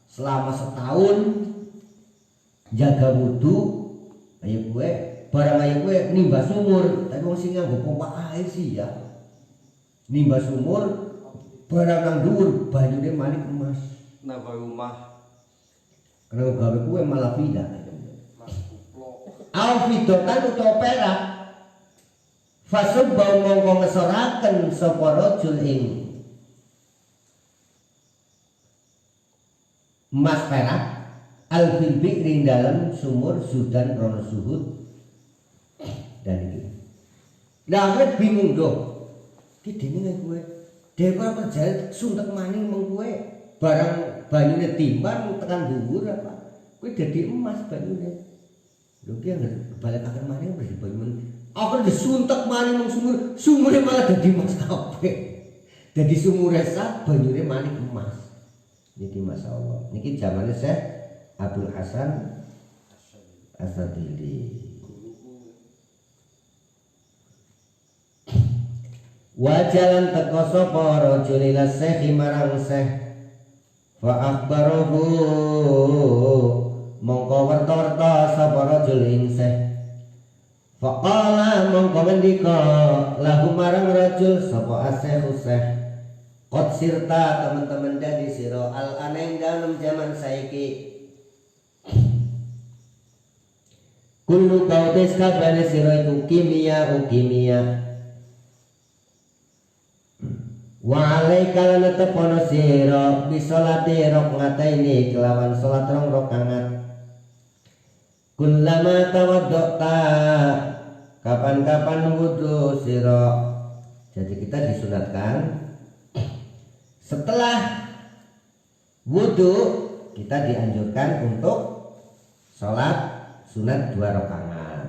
Selama setahun jaga wudu ayo gue barang ayo gue nimba sumur tapi wong sing nganggo pompa air sih ya. Nimba sumur barang nang dhuwur banyune manik emas. Nambah rumah. Kenapa gawe kuwe malah pindah. Alfidotan utawa perak fasub bau mongko ngesoraken sapa rajul ing emas perak alfil bikring dalam sumur sudan rono suhud dan ini. Lah aku bingung dong. Ki dene kowe dhewe perjalanan suntek maning meng kowe barang banyune timbang tekan dhuwur apa kowe dadi emas banyune. Lho ki balik akan maning wis banyu. Aku disuntek maning nang sumur, sumure malah dadi emas kabeh. Dadi sumure sak banyune maning emas. Niki masyaallah. Niki zamane Syekh Abdul Hasan Asadili. Wajalan teko sapa rajul ila Syekh marang Syekh fa akhbarahu mongko werta-werta sapa rajul ing Syekh faqala mongko ngendika lahu marang rajul sapa Syekh qad sirta teman-teman dadi sira al aneng dalam zaman saiki kullu kautis kabane sira iku kimia wa alaika lan tepono sira bisolati rakaataini kelawan salat 2 rakaat kullama tawaddata kapan-kapan wudu sira. Jadi kita disunatkan setelah wudu kita dianjurkan untuk sholat sunat 2 rakaat.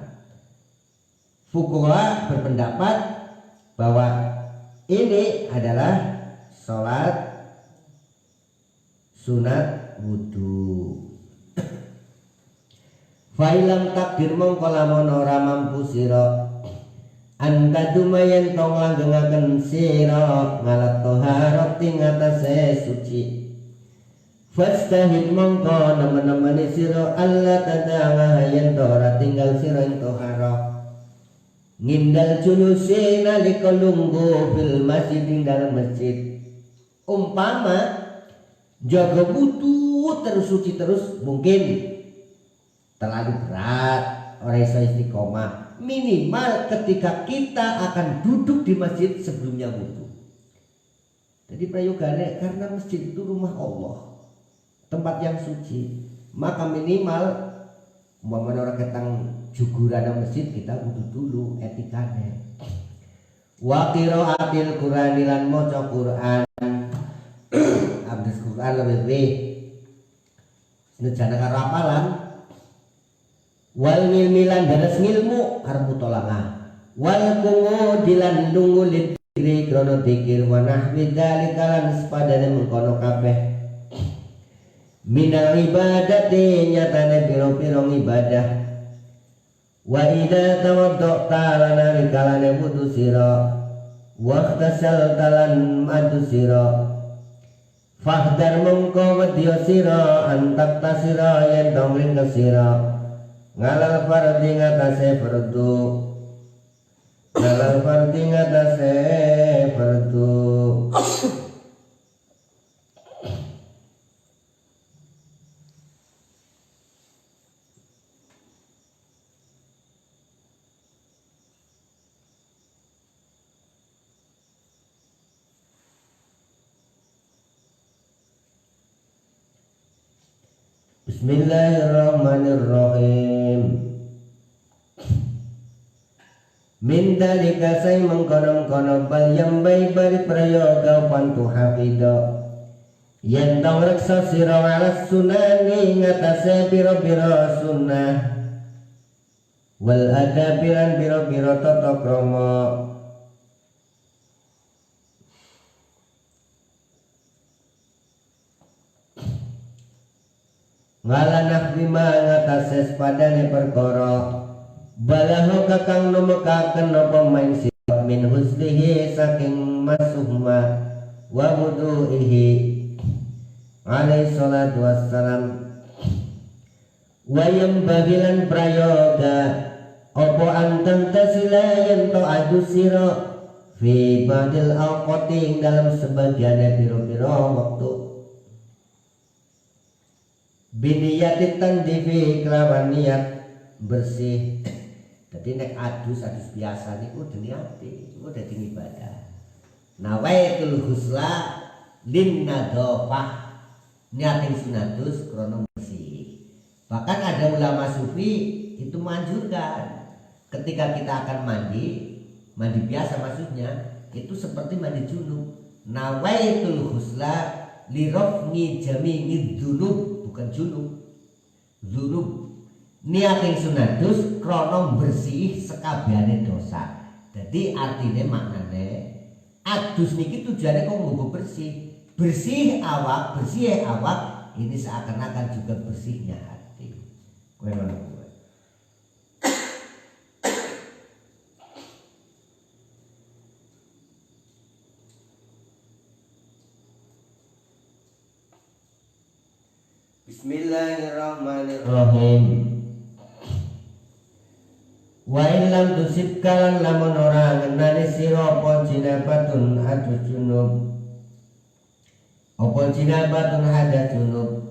Fuqaha berpendapat bahwa ini adalah sholat sunat wudu. Failam takdir mongko lamun ora mampu sira anta dumayen tong langgengaken sira ngalat toharat ing atase suci fastahid mongko nemen-nemeni sira Allah tadanga yen ora tinggal sira ing toharat ngindal julusi nalika lungguh fil masjid ing dalam masjid umpama jaga butuh terus suci terus mungkin terlalu berat orang iso istiqomah minimal ketika kita akan duduk di masjid sebelumnya wudu. Jadi prayogane karena masjid itu rumah Allah, tempat yang suci, maka minimal umpamanya orang ketang juguran di masjid kita wudu dulu etikane. Wa qiraatil Qur'an lan maca Qur'an. Abdus Qur'an lebih senjana karo apalan. Wal milmilan daras ngilmu arep mutolangah wal kungu dilan lungu lidri krono dikir wa nahwi dzalika lan sepadane mengkono kabeh minal ibadati nyatane piro-piro ibadah wa idza tawadda'ta lana rikalane wudu sira wa khtasal talan madu sira fahdar mongko wedya sira antak tasira yen dongring sira ngalal fardhi ngatasé fardu ngalal fardhi ngatasé fardu Bismillahirrahmanirrahim. Min dalika say mengkono-kono bal yang baik bari prayoga pantu hafido yen tong reksa sira ala sunani ngatasé pira-pira sunnah wal adabilan pira-pira tata krama ngalanah lima ngatasé padane perkara balahu kakang numekaken napa main sira min husnihi saking masuhma wa wudu'ihi alaihi salatu wassalam wa yambagilan prayoga apa antang tasila yen to adu sira fi badil awqati dalam sebagian pira-pira waktu biniyatit tandifi kelawan niat bersih. Jadi nek adus biasa niku diniati, niku dadi ibadah. Nawaitul husla lin nadhafah, niatin sunadus krono bersih. Bahkan ada ulama sufi itu menganjurkan ketika kita akan mandi biasa maksudnya itu seperti mandi junub. Nawaitul husla lirafni jami'id dzunub, bukan junub, dzunub niating sunadus krono bersih sekabehane dosa. Jadi artinya maknane adus niki tujuannya kok nggo bersih, bersih awak ini seakan-akan juga bersihnya hati. Kowe ngono kuwi. Bismillahirrahmanirrahim. Wa illam tusibkalan lamun ora ngenani sira apa jinabatun adus junub apa jinabatun hadas junub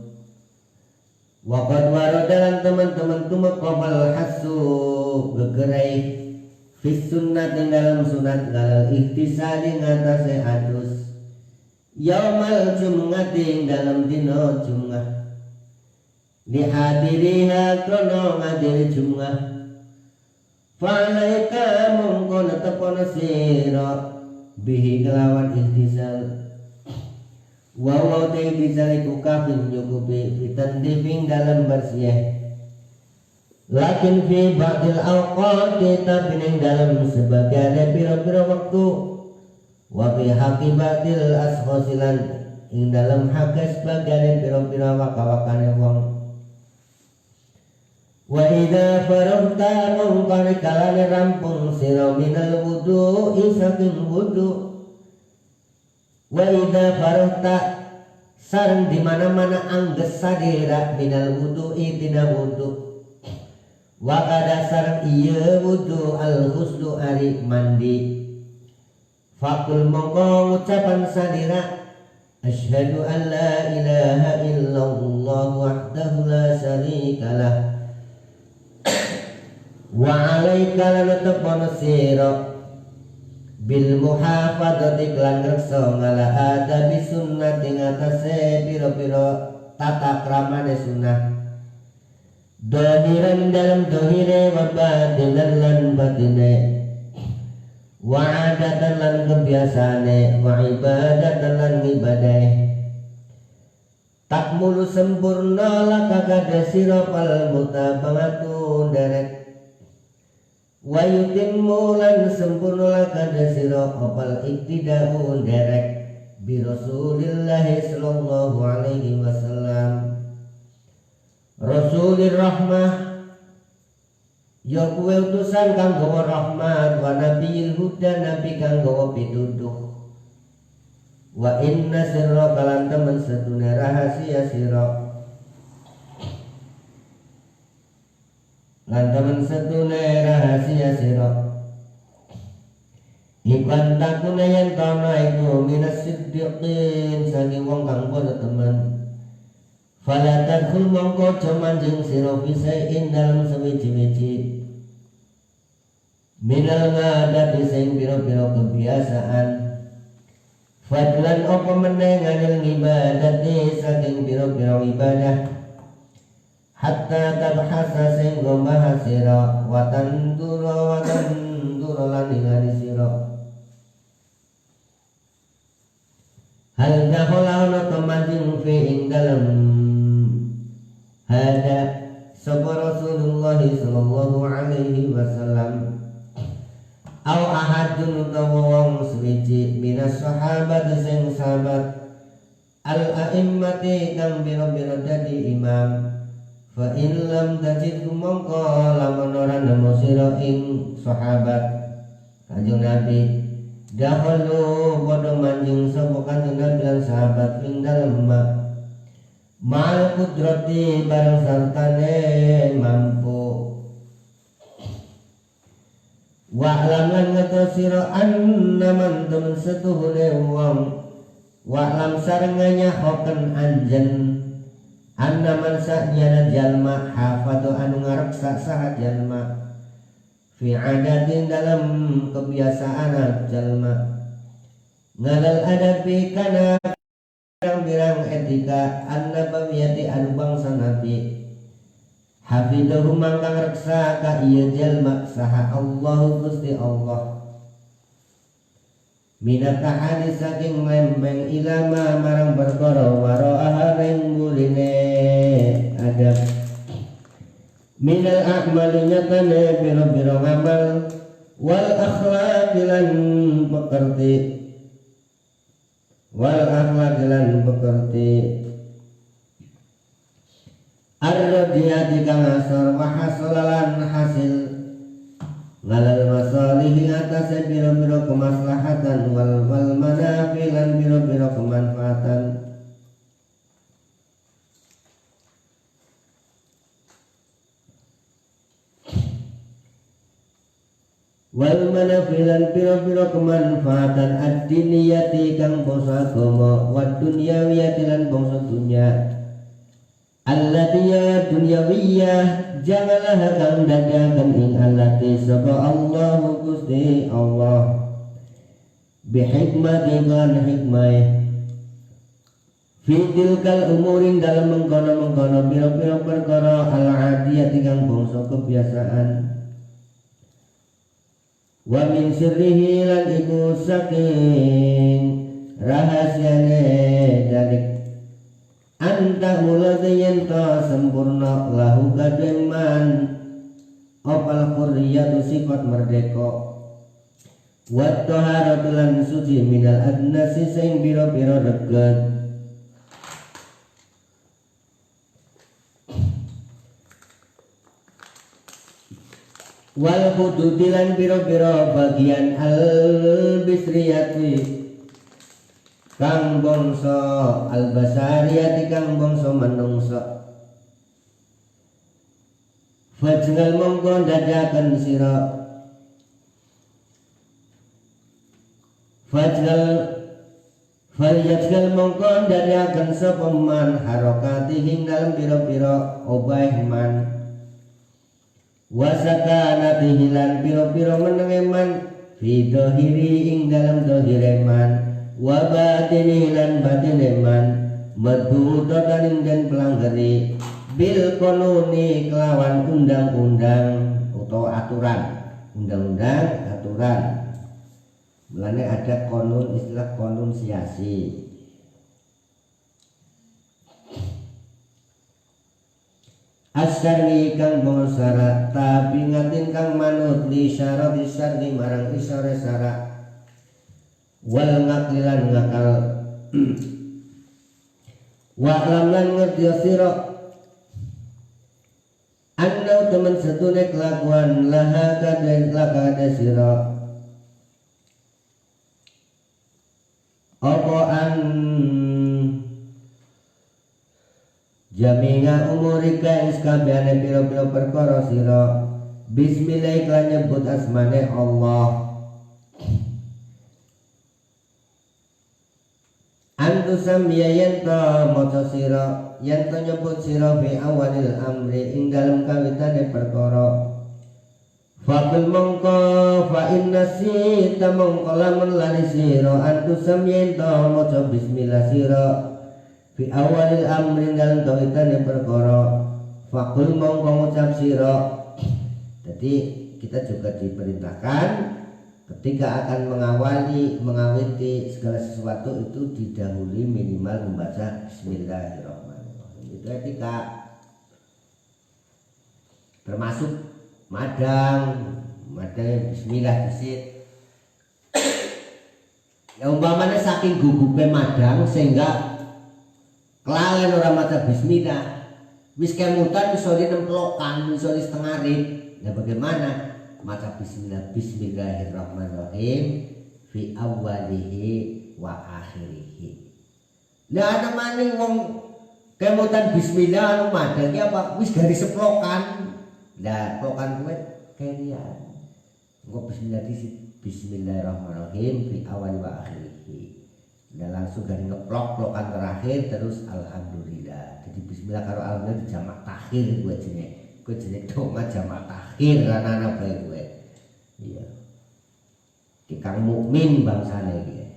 wa qad waradalan teman-teman tumaqabal hasu gegerai fis sunnah dalam sunat galal ihtisali ngatasi adus yaumal jum'ati dalam dino jum'ah lihadiriha krono ngadiri jum'ah fa'alaika mungkona tepono sira bihi kelawan ihtisal wa te ihtisal iku kafin nyukupi fitan diving dalam bersih lakin fi ba'dil awqati tapi ning dalam sebagian pira-pira waktu wa fi haqibatil asghasilan ing dalam hak sebagian pira-pira waka-wakane wong Wa idza faragta mongkon kalane rampung sira minal wudu'i saking wudu. Wa idza faragta sareng di mana-mana angges sadera minal wudu'i tina wudu. Wa kada sareng ieu wudu al ghuslu ari mandi. Fakul mongko ucapan sadera asyhadu an la ilaha illallah wahdahu la syarikalah wa alaika lan tepon sira bil muhafadzati lan reksa ngala adabi sunnati ngatase pira-pira tata kramane sunnah dohiran dalam dohire wa batinan lan batine wa adatan lan kebiasaane wa ibadatan lan ibadah tak mulu sempurna laka kada sira pal mutabangatu derek wa yutimmu lan sempurna laka kada sira opal iktidau derek bi Rasulillah sallallahu alaihi wasallam Rasulir rahmah ya kuwe utusan kang gawa rahmat wa nabiyil huda nabi kang gawa pituduh wa inna sirra kalan temen setune rahasia sira lan temen setune rahasia sira ikan takuna yang tana iku minas siddiqin saking wong kang padha temen fala tadkhul mongko manjing sira fisain dalam sewiji-wiji minal ngadati sing pira-pira kebiasaan fadlan apa meneh nganil ngibadati saking pira-pira ibadah hatta tabhasa sing bahas sira wa tandura lan ningali sira hal dakhala ana manjing fi ing dalem hada sapa Rasulullah sallallahu alaihi wasallam au ahadun utawa wong suwiji minas sahabat sing sahabat al a'immati kang biro-biro dadi imam fa in lam tajid mongko lamun ora nemu sira ing sahabat kanjeng Nabi dahulu padha manjing sapa kanjeng Nabi lan sahabat ing dalem ma'al kudrati barang sartane mampu wa'lam lan ngetosiro anna man temen setuhune wong wa'lam sarenganya hoken anjen anna man sa'nyana jalma hafadu anu ngareksa saha jalma fi adatin dalam kebiasaan jalma ngalal adabi kana birang etika an-nabawiyati anu bangsa nabi hafidahu mangkang reksa ka ieu jalma saha Allah Gusti Allah minata hadis saking lembeng ilama marang perkara wara'a ring muline adab minal a'mali nyatane biro-biro ngamal wal akhlaq lan pekerti wal akhlaq lan pekerti ar-radiyati kang asor wa hasolalan hasil ngalal masalihi atase biro-biro kemaslahatan wal manafi lan biro-biro kemanfaatan wal manafi lan biro-biro kemanfaatan ad-diniyati kang bangsa agama wad dunyawiyati lan bangsa dunya allatiya dunyawiyah janganlah kang dadakan ing allati sapa Allah Gusti Allah bihikmati lan hikmah fi tilkal umurin dalam mengkono-mengkono biro-biro perkara al-adiyati kang bangsa kebiasaan wa min sirrihi lan iku saking rahasiane dalik anta muladayan ta sempurna lahu kademan opal hurriyatu sifat merdeka wa taharatu lan suci minal adnasi sing biro-biro deket wal hududilan biro-biro bagian al bisriyati kang bangsa al basariyati kang bangsa manungsa fajnal mongko dadakan sira Faljajgal mongko dadakan sapa man harokati dalam biro-biro obah man wasakanati hilan biro-biro menenge man fi dohiri ing dalam dohire man wa batini hilan batine man madhudatan dan pelanggari bil konuni kelawan undang-undang atau aturan undang-undang aturan. Mulane ada konun, istilah konun siasi. Asyari kang bangsa tapi ngatin kang manut li syarat isyari marang isyare syarat wal ngaklilan ngakal wa lan ngerti sira anna temen setune kelakuan laha kada sira apa an jaminga umurika iskabehane pira-pira perkara sira bismillah iklan nyebut asmane Allah antu samya yento maca sira yento nyebut sira fi awalil amri ing dalem kawitane perkara Fakul mongko fa inna sita mongko lamun lali sira antu samyen to maca bismillah sira fi awalil amrin dalam kawitane perkara fakul mongko ngucap sira. Jadi kita juga diperintahkan ketika akan mengawiti segala sesuatu itu didahului minimal membaca bismillahirrahmanirrahim. Itu etika termasuk madang bismillah disit. Ya umpamanya saking gugupe madang sehingga kelalen orang maca bismillah wis kemutan iso nemplokan iso setengah rit. Nah bagaimana maca bismillahirrahmanirrahim fi awwalihi wa akhirihi. Nah ana maning wong kemutan bismillah madang ya apa wis garis seplokan. Lah plokan kuwe kerian. Engko bismillahirrahmanirrahim fi awal wa akhirih. Nah langsung dari ngeplok plokan terakhir terus alhamdulillah. Jadi bismillah karo alhamdulillah jamak takhir kuwe jenenge. Kuwe jenenge donga jamak takhir ana bae kuwe. Iya. Ki kang mukmin bangsane iki.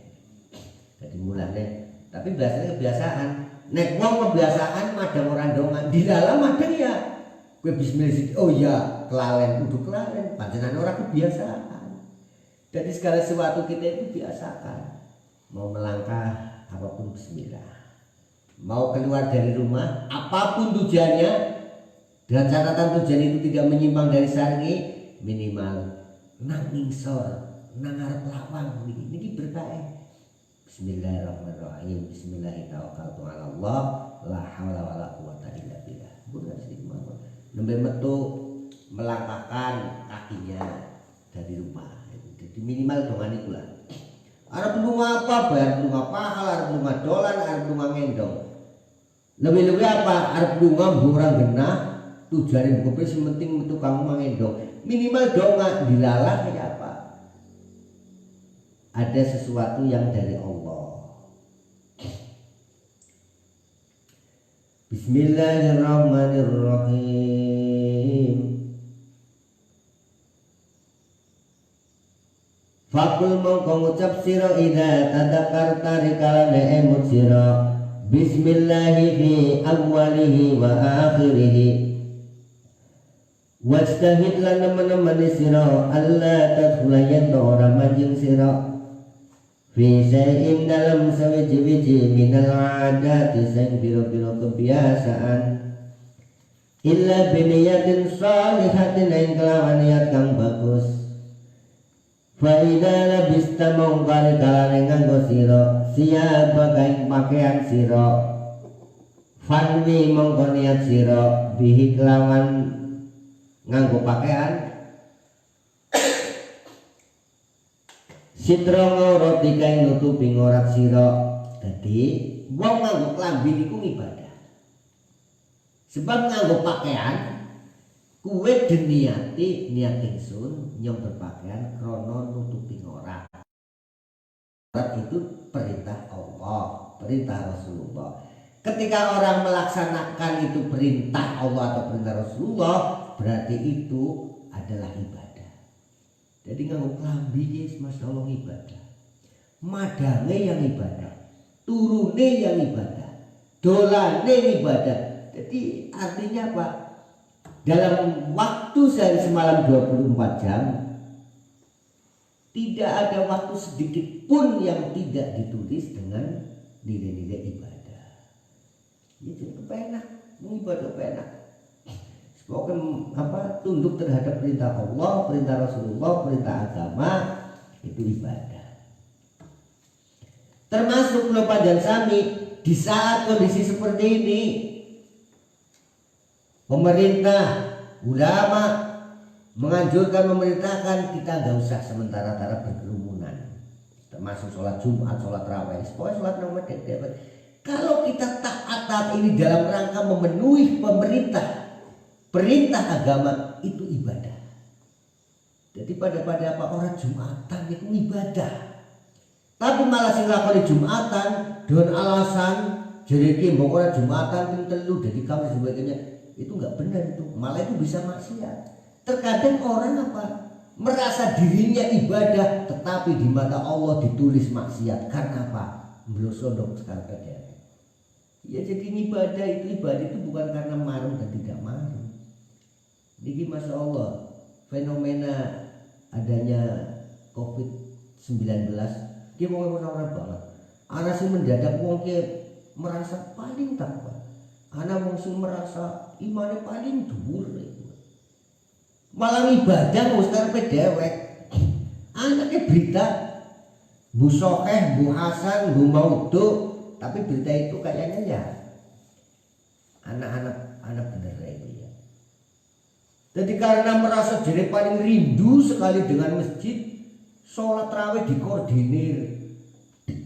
Jadi mulane tapi biasanya kebiasaan. Nek wong kebiasaan madang ora donga, di dalam madang ya gue bismillah, oh iya kelalen, udah kelalen, panjenengan orang kebiasaan. Jadi segala sesuatu kita itu biasakan. Mau melangkah apapun bismillah. Mau keluar dari rumah apapun tujuannya, dengan catatan tujuan itu tidak menyimpang dari syar'i, minimal nang ngisor, nang arep lawang niki berkah. Bismillahirrahmanirrahim. Bismillahirrahmanirrahim. La haula wala quwata illa billah. Bukan sedikit mawon. Nembe metu melangkahkan kakinya dari rumah. Jadi minimal dongan itulah. Arep lunga apa? Bayar lunga pahal, arep lunga dolan, arep lunga ngendong. Lebih-lebih apa? Arep lunga orang genah, tujuane buku sing penting metu kamu mengendong. Minimal donga dilalah kayak apa? Ada sesuatu yang dari Allah. Bismillahirrahmanirrahim. Fakul mongko ngucap sira idza tadakkarta rikalane emut sira bismillahi fi awwalihi wa akhirihi wastahid lan nemen-nemen sira alla tadkhulayan ora manjing sira fi syai'in dalam sawiji-wiji minal adati sing biro-biro kebiasaan illa biniyatin shalihatin ing kelawan niat kang bagus. Fa idza labista mongkar kalane nganggo sira siapa kain pakaian sira fanwi mongko niat sira bihi kelawan nganggo pakaian Sitra ngoroti kae nutupi ngorat sira. Dadi wong nganggo klambi niku ibadah. Sebab nganggo pakaian kuwe diniati niat ingsun nyong berpakaian krana nutupi ngorat. Ngorat itu perintah Allah, perintah Rasulullah. Ketika orang melaksanakan itu perintah Allah atau perintah Rasulullah, berarti itu adalah ibadah. Jadi nganggo klambi guys, Masya Allah ibadah. Madange yang ibadah, turune yang ibadah, dolane ibadah. Jadi artinya apa? Dalam waktu sehari semalam 24 jam, tidak ada waktu sedikit pun yang tidak ditulis dengan nilai-nilai ibadah. Ya jadi kepenak, mengibadah kepenak. Pokoknya apa, tunduk terhadap perintah Allah, perintah Rasulullah, perintah agama, itu ibadah. Termasuk Pulau Panjang Sami di saat kondisi seperti ini, pemerintah, ulama menganjurkan, memerintahkan kita nggak usah sementara-tara berkerumunan, termasuk sholat Jumat, sholat Raweh, pokoknya sholat nomor dek. Kalau kita taat ini dalam rangka memenuhi perintah agama, itu ibadah. Jadi pada apa orang Jumatan itu ibadah. Tapi malah sing lakoni Jumatan dengan alasan jadi mbok ora Jumatan ping telu jadi kamu sebagainya, itu enggak benar itu. Malah itu bisa maksiat. Terkadang orang merasa dirinya ibadah tetapi di mata Allah ditulis maksiat. Karena apa? Melosodok sekali. Ya jadi ibadah itu bukan karena marung dan tidak marung. Jadi Masya Allah, fenomena adanya COVID-19 dia mau orang banget. Anak sih mendadak wong merasa paling takwa. Anak wong sih merasa imannya paling dhuwur. Malah ibadah wis karepe dhewek. Anaknya berita Bu Sokeh, Bu Hasan, Bu Maudo, tapi berita itu kayaknya ya anak bener itu ya. Jadi karena merasa diri paling rindu sekali dengan masjid, sholat raweh dikoordinir.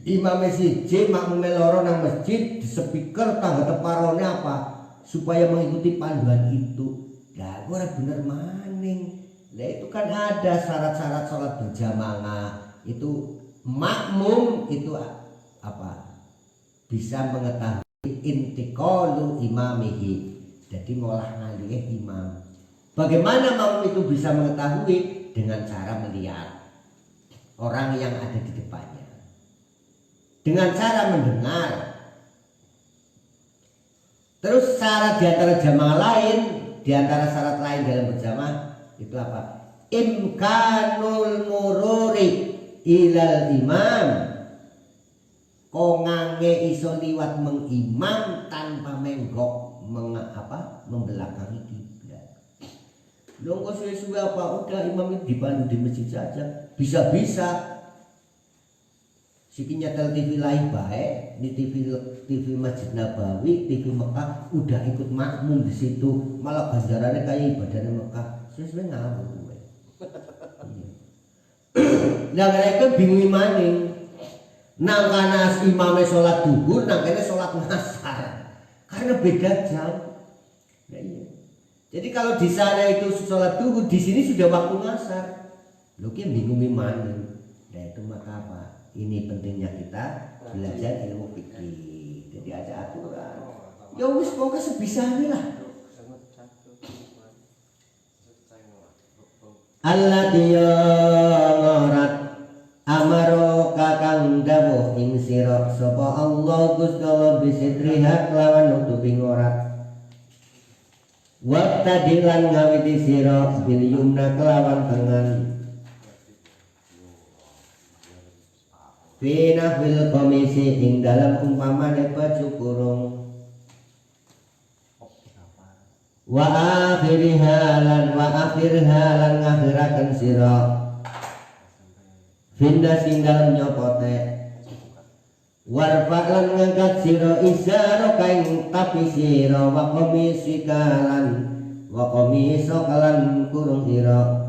Imam siji makmum loro nang masjid, di speaker tangga teparone apa supaya mengikuti panduan itu. Lah ora bener maning. Lah itu kan ada syarat-syarat sholat berjamaah. Itu makmum itu apa? Bisa mengetahui intiqalu imamihi, jadi ngolah ngalih imam. Bagaimana makmum itu bisa mengetahui? Dengan cara melihat orang yang ada di depannya, dengan cara mendengar. Terus syarat diantara jamaah lain, diantara syarat lain dalam berjamaah itu apa? Imkanul mururi ilal imam, kongange iso liwat mengimam tanpa menggok membelakangi kiblat. Dong kok suwe-suwe apa udah imam itu dibantu di masjid saja, bisa-bisa sikinya tel TV lain baik di TV Masjid Nabawi, TV Mekah udah ikut makmum di situ, malah ganjarannya kayak ibadahnya Mekah. Suwe-suwe ngawur gue. Lah mereka bingung maning. Nang kana imame sholat duhur, nang kene sholat ngasar, karena beda jam. Nah, iya. Jadi kalau di sana itu sholat duhur, di sini sudah waktu ngasar. Lu ki bingung mana? Nah itu maka apa? Ini pentingnya kita belajar ilmu fikih. Jadi ada aturan. Ya wis pokoknya sebisanya lah. Allah dia ngorat amaro kakang dawuh ing sira sapa Allah Gusti Allah bisidriha kelawan nutupi ngorat. Waqtadilan ngawiti sira bil yumna kelawan tangan. Fina fil komisi ing dalam umpamane baju kurung. Wa akhirha lan ngakhiraken sira. Finda sing dalem nyopote warfa lan ngangkat sira isara kaing tapi sira wa komisi kalan kurung sira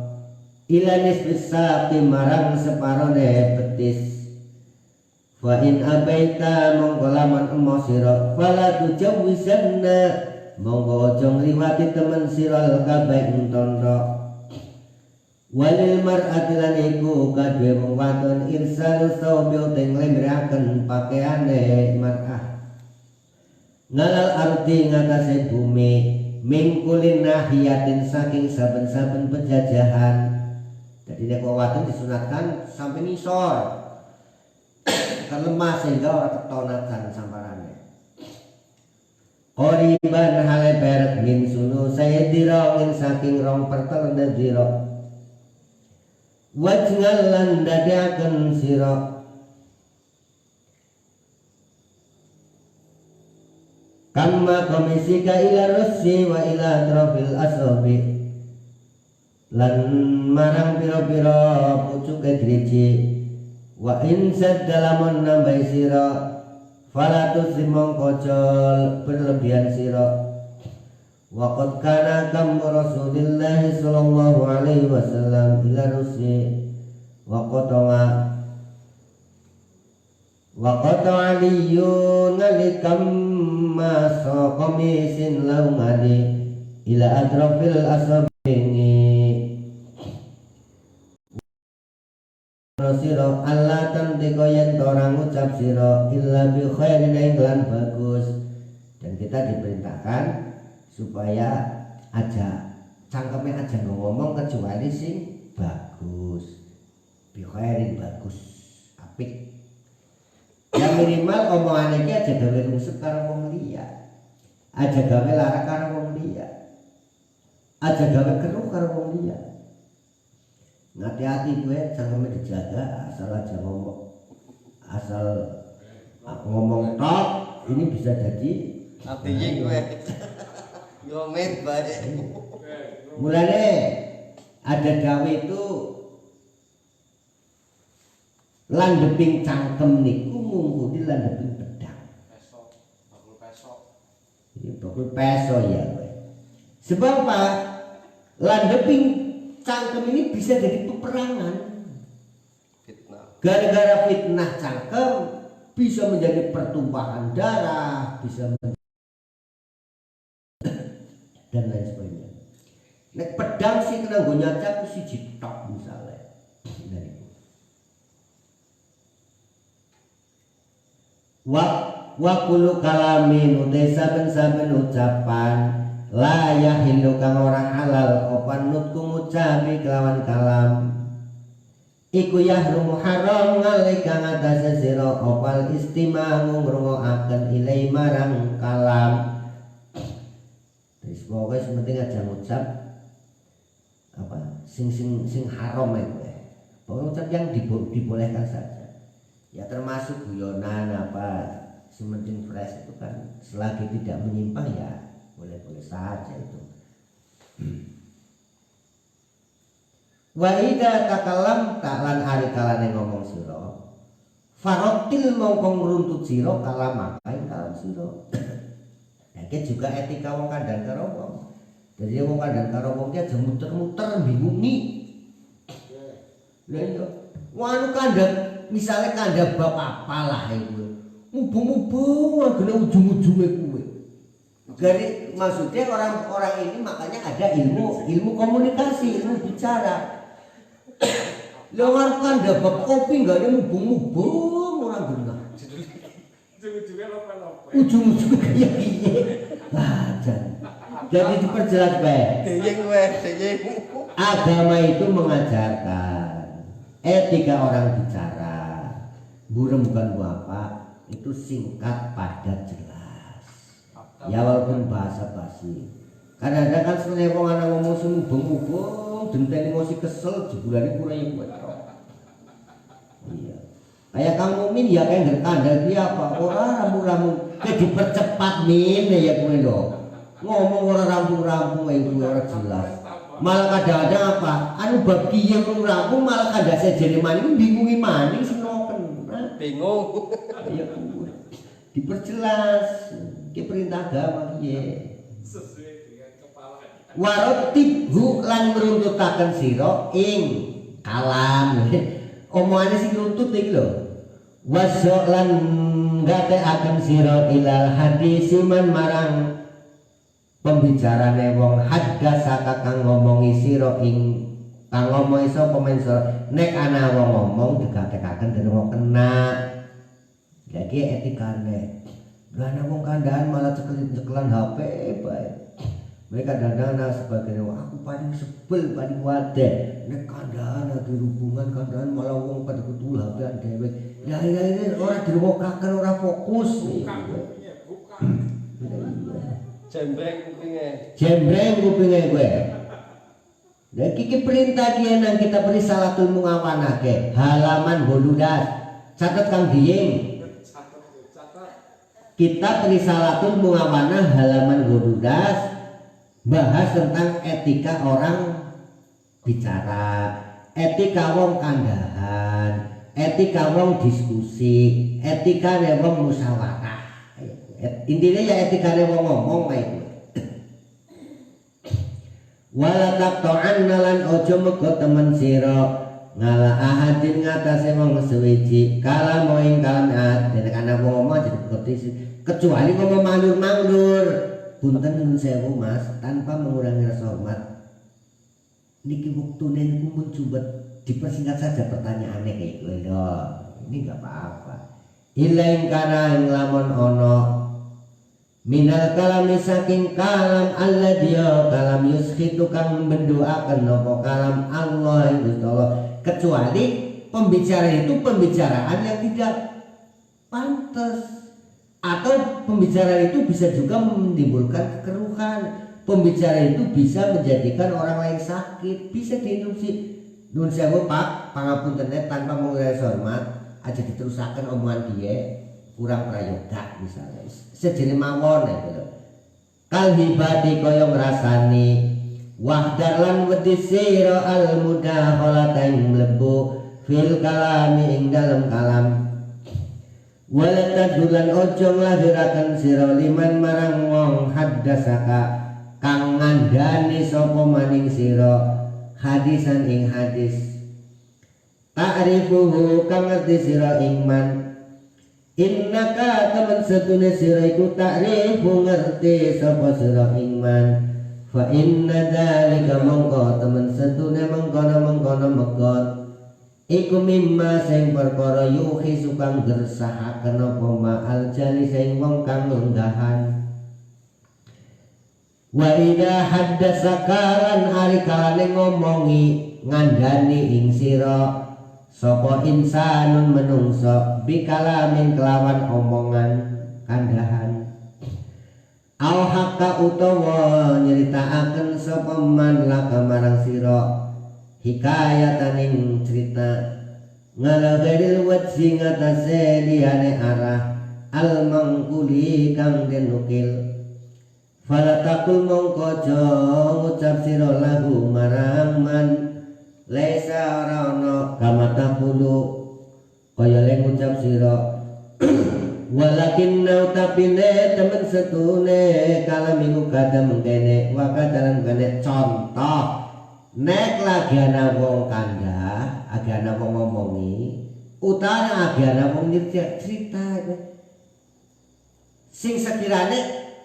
ila nisfis saqi marang separone betis. Fa in abaita mongko lamun emo sira fala tujawizanna mongko aja ngliwati temen sira kabeh ing tondo. Walil mar'ati lan iku kadhe wong wadon irsalu sawbi teng lemraken pakaiane mar'ah ngalal ardi ngatasé bumi mingkulin nahiyatin saking saben-saben penjajahan. Jadi nek wong wadon disunatkan sampai ngisor kan lemah sehingga orang ketonatan samparane. Qoriban hale berek min sunu saya dirongin saking rong pertelenda dira. Wajngal lan dadaken sira kamma komisika ila russi wa ila trafil asobi lan marang pira-pira pucuke driji. Wa insad dalamun nambai sira falatus mongkojol berlebihan sira. Wa qad kana kam Rasulillah sallallahu alaihi wasallam ila rusi wa qata aliyun nalikam masa komisin laumadi ila adrafil asabini sira Allah tentiko yen orang ucap sira illa bi khairin lan bagus. Dan kita diperintahkan supaya aja cangkeme aja ngomong kecuali sing bagus. Bi khairin bagus, apik. Ya minimal omongan iki aja gawe rusuh karo wong liya. Aja gawe lara karo wong liya. Aja gawe keruh karo wong liya. Hati-hati gue jangan dijaga asal aja ngomong tok ini bisa jadi artinya gue ngomet bae. Mulane ada gawe itu landeping cangkem niku mungkudi landeping pedang. Ini bakul peso ya gue. Sebab apa? Landeping cangkem ini bisa jadi peperangan. Fitnah. Gara-gara fitnah cangkem bisa menjadi pertumpahan darah, bisa dan lain sebagainya. Nek pedang sih kena nggo nyacak siji tok misalnya. Wa kullu kalamin utai saben-saben ucapan la yahillu kang ora halal opan nutku ngucapi kelawan kalam iku yahrumu haram ngalika ngatasi sira opal istima'u ngrungokaken ilai marang kalam. Terus pokoknya sementing aja ngucap apa sing haram itu pokoknya ucap yang dibolehkan saja ya, termasuk guyonan apa sementing fresh itu kan selagi tidak menyimpang ya boleh-boleh saja itu. Wa idza takallam taklan ari kalane ngomong sira farotil mongko ngruntut sira kalam ing kalam sira. Iki juga etika wong kandhang karo wong. Jadi wong kandhang karo wong ki aja muter-muter bingungi. Lah iya, wong kandhang misale kandhang bab apalah iku. Mubung-mubung gene ujung-ujunge kuwe. Jadi maksudnya orang-orang ini makanya ada ilmu komunikasi, ilmu bicara. Lo kan dapat kopi nggak ada mubung-mubung orang benar. Ujung-ujungnya kayak gini. Jadi diperjelas baik. Agama itu mengajarkan etika orang bicara. Burem bukan apa, itu singkat padat jelas. Ya walaupun bahasa basi. Kadang-kadang kan sebenarnya wong ana ngomong mubeng-mubeng, denteni emosi kesel jebulane kurang buat. Iya. Kayak Kang Mumin ya kayak ngerkandel dia apa? Ora ramu-ramu kayak dipercepat min ya kowe lho. Ngomong ora rampung-rampung itu ora jelas. Malah kadang-kadang apa? Anu bab kiye rampung malah kandhase jere maning bingungi maning senoken. Bingung. Ya kuwi. Diperjelas. Ki perintah agama piye? Warotibhu lan ngruntutaken sira ing kalam. Omongane sing nuntut iki lho. Wasok lan ngatekaken sira ilal hadis man marang pembicarane wong haddasa kang ngomongi sira ing kang ngomongi sapa men nek ana wong ngomong digatekaken dening wong kena. Jadi etikane. Lah ana wong kandhane malah cekelan HP bae. Mereka kadang-kadang sebagai aku paling sebel paling wadah nek kandhane lagi hubungan kandhane malah wong pada kudu HP dhewe. Ya ini ora diwokaken ora fokus. Jembreng kupinge. Jembreng kupinge kowe. Lah iki perintah ki nang kita beri salatul muawanake halaman 12. Catat Kang Diying. Kita beri salatul muawanah halaman 12 bahas tentang etika orang bicara, etika wong kandahan, etika wong diskusi, etika wong musyawarah. Intinya ya etika wong ngomong kayak wala taqta'anna lan ojo mego temen sira ngala ahadin ngatasé wong suwiji kala moing kalam dene kana wong ngomong jadi kecuali ngomong mandur-mandur. Punten nun sewu Mas, tanpa mengurangi rasa hormat. Niki waktune niku mun coba dipersingkat saja pertanyaannya kayak gue loh. Ini enggak apa-apa. Ilaing kana ing lamun ono minal kalam saking kalam alladhiya kalam yuskhitu kang mendoaken napa kalam Allah Gusti Allah, kecuali pembicara itu pembicaraan yang tidak pantas. Atau pembicara itu bisa juga menimbulkan kekeruhan. Pembicara itu bisa menjadikan orang lain sakit, bisa diinterupsi. Nun sewu Pak, pangapunten tanpa mengurangi hormat, aja diterusaken omongan dia kurang prayoga misalnya. Sejene mawon gitu. Kal hibati kaya ngrasani wahdar lan wedi sira al mudakhalata ing mlebu fil kalami ing dalem kalam. Wala tadulan ojo nglahiraken sira liman marang wong haddasaka kang ngandani sapa maning sira hadisan ing hadis ta'rifuhu kang ngerti sira ing man innaka temen setune sira iku ta'rifu ngerti sapa sira ing man fa inna dzalika mongko temen setune mengkono megot iku mimma sing perkara yuhi sukang gersahaken apa ma'al jali sing wong kang lenggahan. Wa idza haddasaka lan ari kalane ngomongi ngandani ing sira sapa insanun menungso bikalamin kelawan omongan kandahan. Au hakka utawa nyeritaaken sapa man laka marang sira hikayatan ing cerita ngalagaril wajhi ngatasé liyane arah al mangkuli kang den nukil falatakul mongko aja ngucap sira lahu marang man laisa ora ana kamata pulu kaya le ngucap sira walakin nau tapine temen setune kalamiku kadang kene wakadalan kene contoh. Nek lagi ana wong kandha, lagi ana wong ngomongi, utawa lagi ana wong cerita sing sekiranya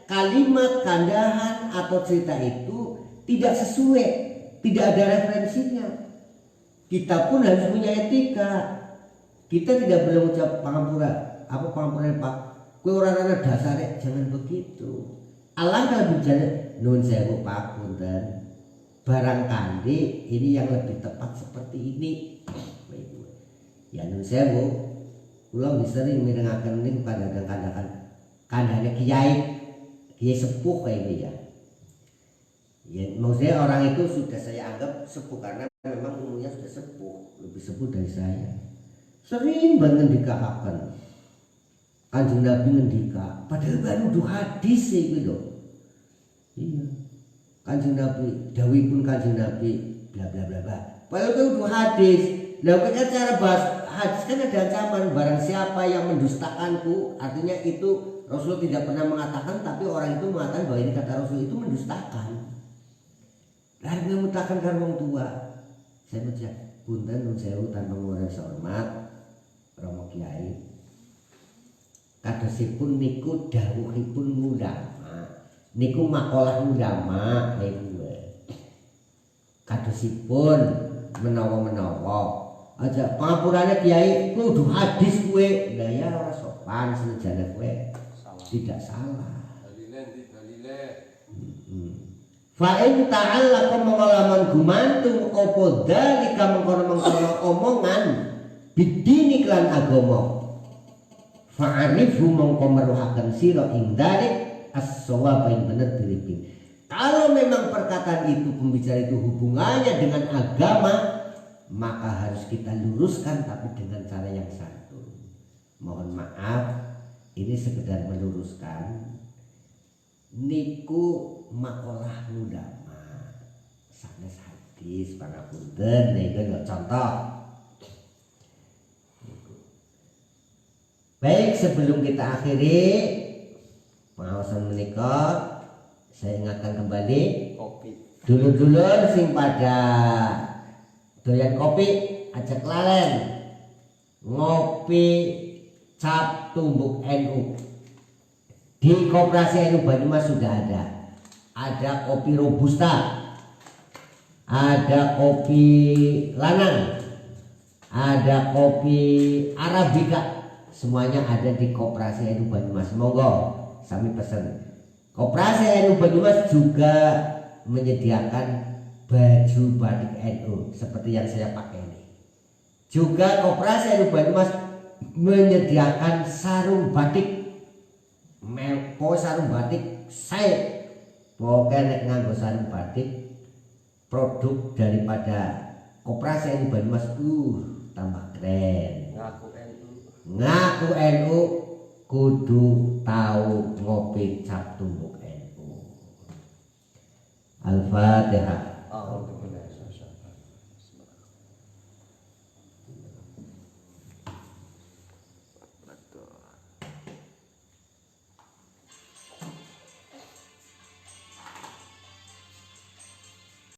kalimat kandahan atau cerita itu tidak sesuai, tidak ada referensinya. Kita pun harus punya etika. Kita tidak boleh ucap pangampura, apa pangampura Pak? Kowe ora ana dasare, jangan begitu. Alangkah bijane nun sewu Pak punten. Barangkali ini yang lebih tepat seperti ini. Ya nun sewu, kula sering mirengaken ning pada kandhane kiai sepuh kayak ini ya. Ya maksudnya orang itu sudah saya anggap sepuh karena memang umurnya sudah sepuh, lebih sepuh dari saya. Sering banget ngendikaken. Kanjeng Nabi ngendika, padahal baru nuduh hadis iki lho. Iya. Kanjeng Nabi, dawuhipun Kanjeng Nabi bla bla bla bla. Padahal itu hadis. Lah kan cara bahas hadis kan ada ancaman barang siapa yang mendustakanku, artinya itu Rasul tidak pernah mengatakan, tapi orang itu mengatakan bahwa ini kata Rasul itu mendustakan. Lalu ngemutakan karo wong tua. Saya baca punten nun sewu tanpa mengurangi hormat Romo Kiai. Kadosipun niku dawuhipun ulama. Niku makalah ulama niku. Kadosipun menawa-menawa aja pangapunane Kiai kudu hadis kowe. Lah ya ora sopan senejane kowe tidak salah. Fa in ta'allaqa mengalaman gumantung apa dalika mengkono-mengkono omongan bidini kelan agama. Fa'arifu mongko meruhaken sira ing dalik as-shawab yang bener pilih. Kalau memang perkataan itu pembicara itu hubungannya dengan agama, maka harus kita luruskan tapi dengan cara yang santun. Mohon maaf, ini sekedar meluruskan. Niku makalah ulama sanes hadis pangapunten niku contoh. Baik, sebelum kita akhiri pengawasan menika, saya ingatkan kembali kopi. Dulur-dulur sing pada doyan kopi ajak lalen ngopi cap tumbuk NU. Di Koperasi NU Banyumas sudah ada kopi robusta, ada kopi lanang, ada kopi arabica, semuanya ada di Koperasi NU Banyumas. Monggo sami pesen. Koperasi NU Banyumas juga menyediakan baju batik NU seperti yang saya pakai ini. Juga Koperasi NU Banyumas menyediakan sarung batik. Sarung batik saya pokoknya nek nganggo sarung batik produk daripada Koperasi NU Banyumas tambah keren. Ngaku NU kudu tahu ngopi cap tumbuk NU. Al-Fatihah.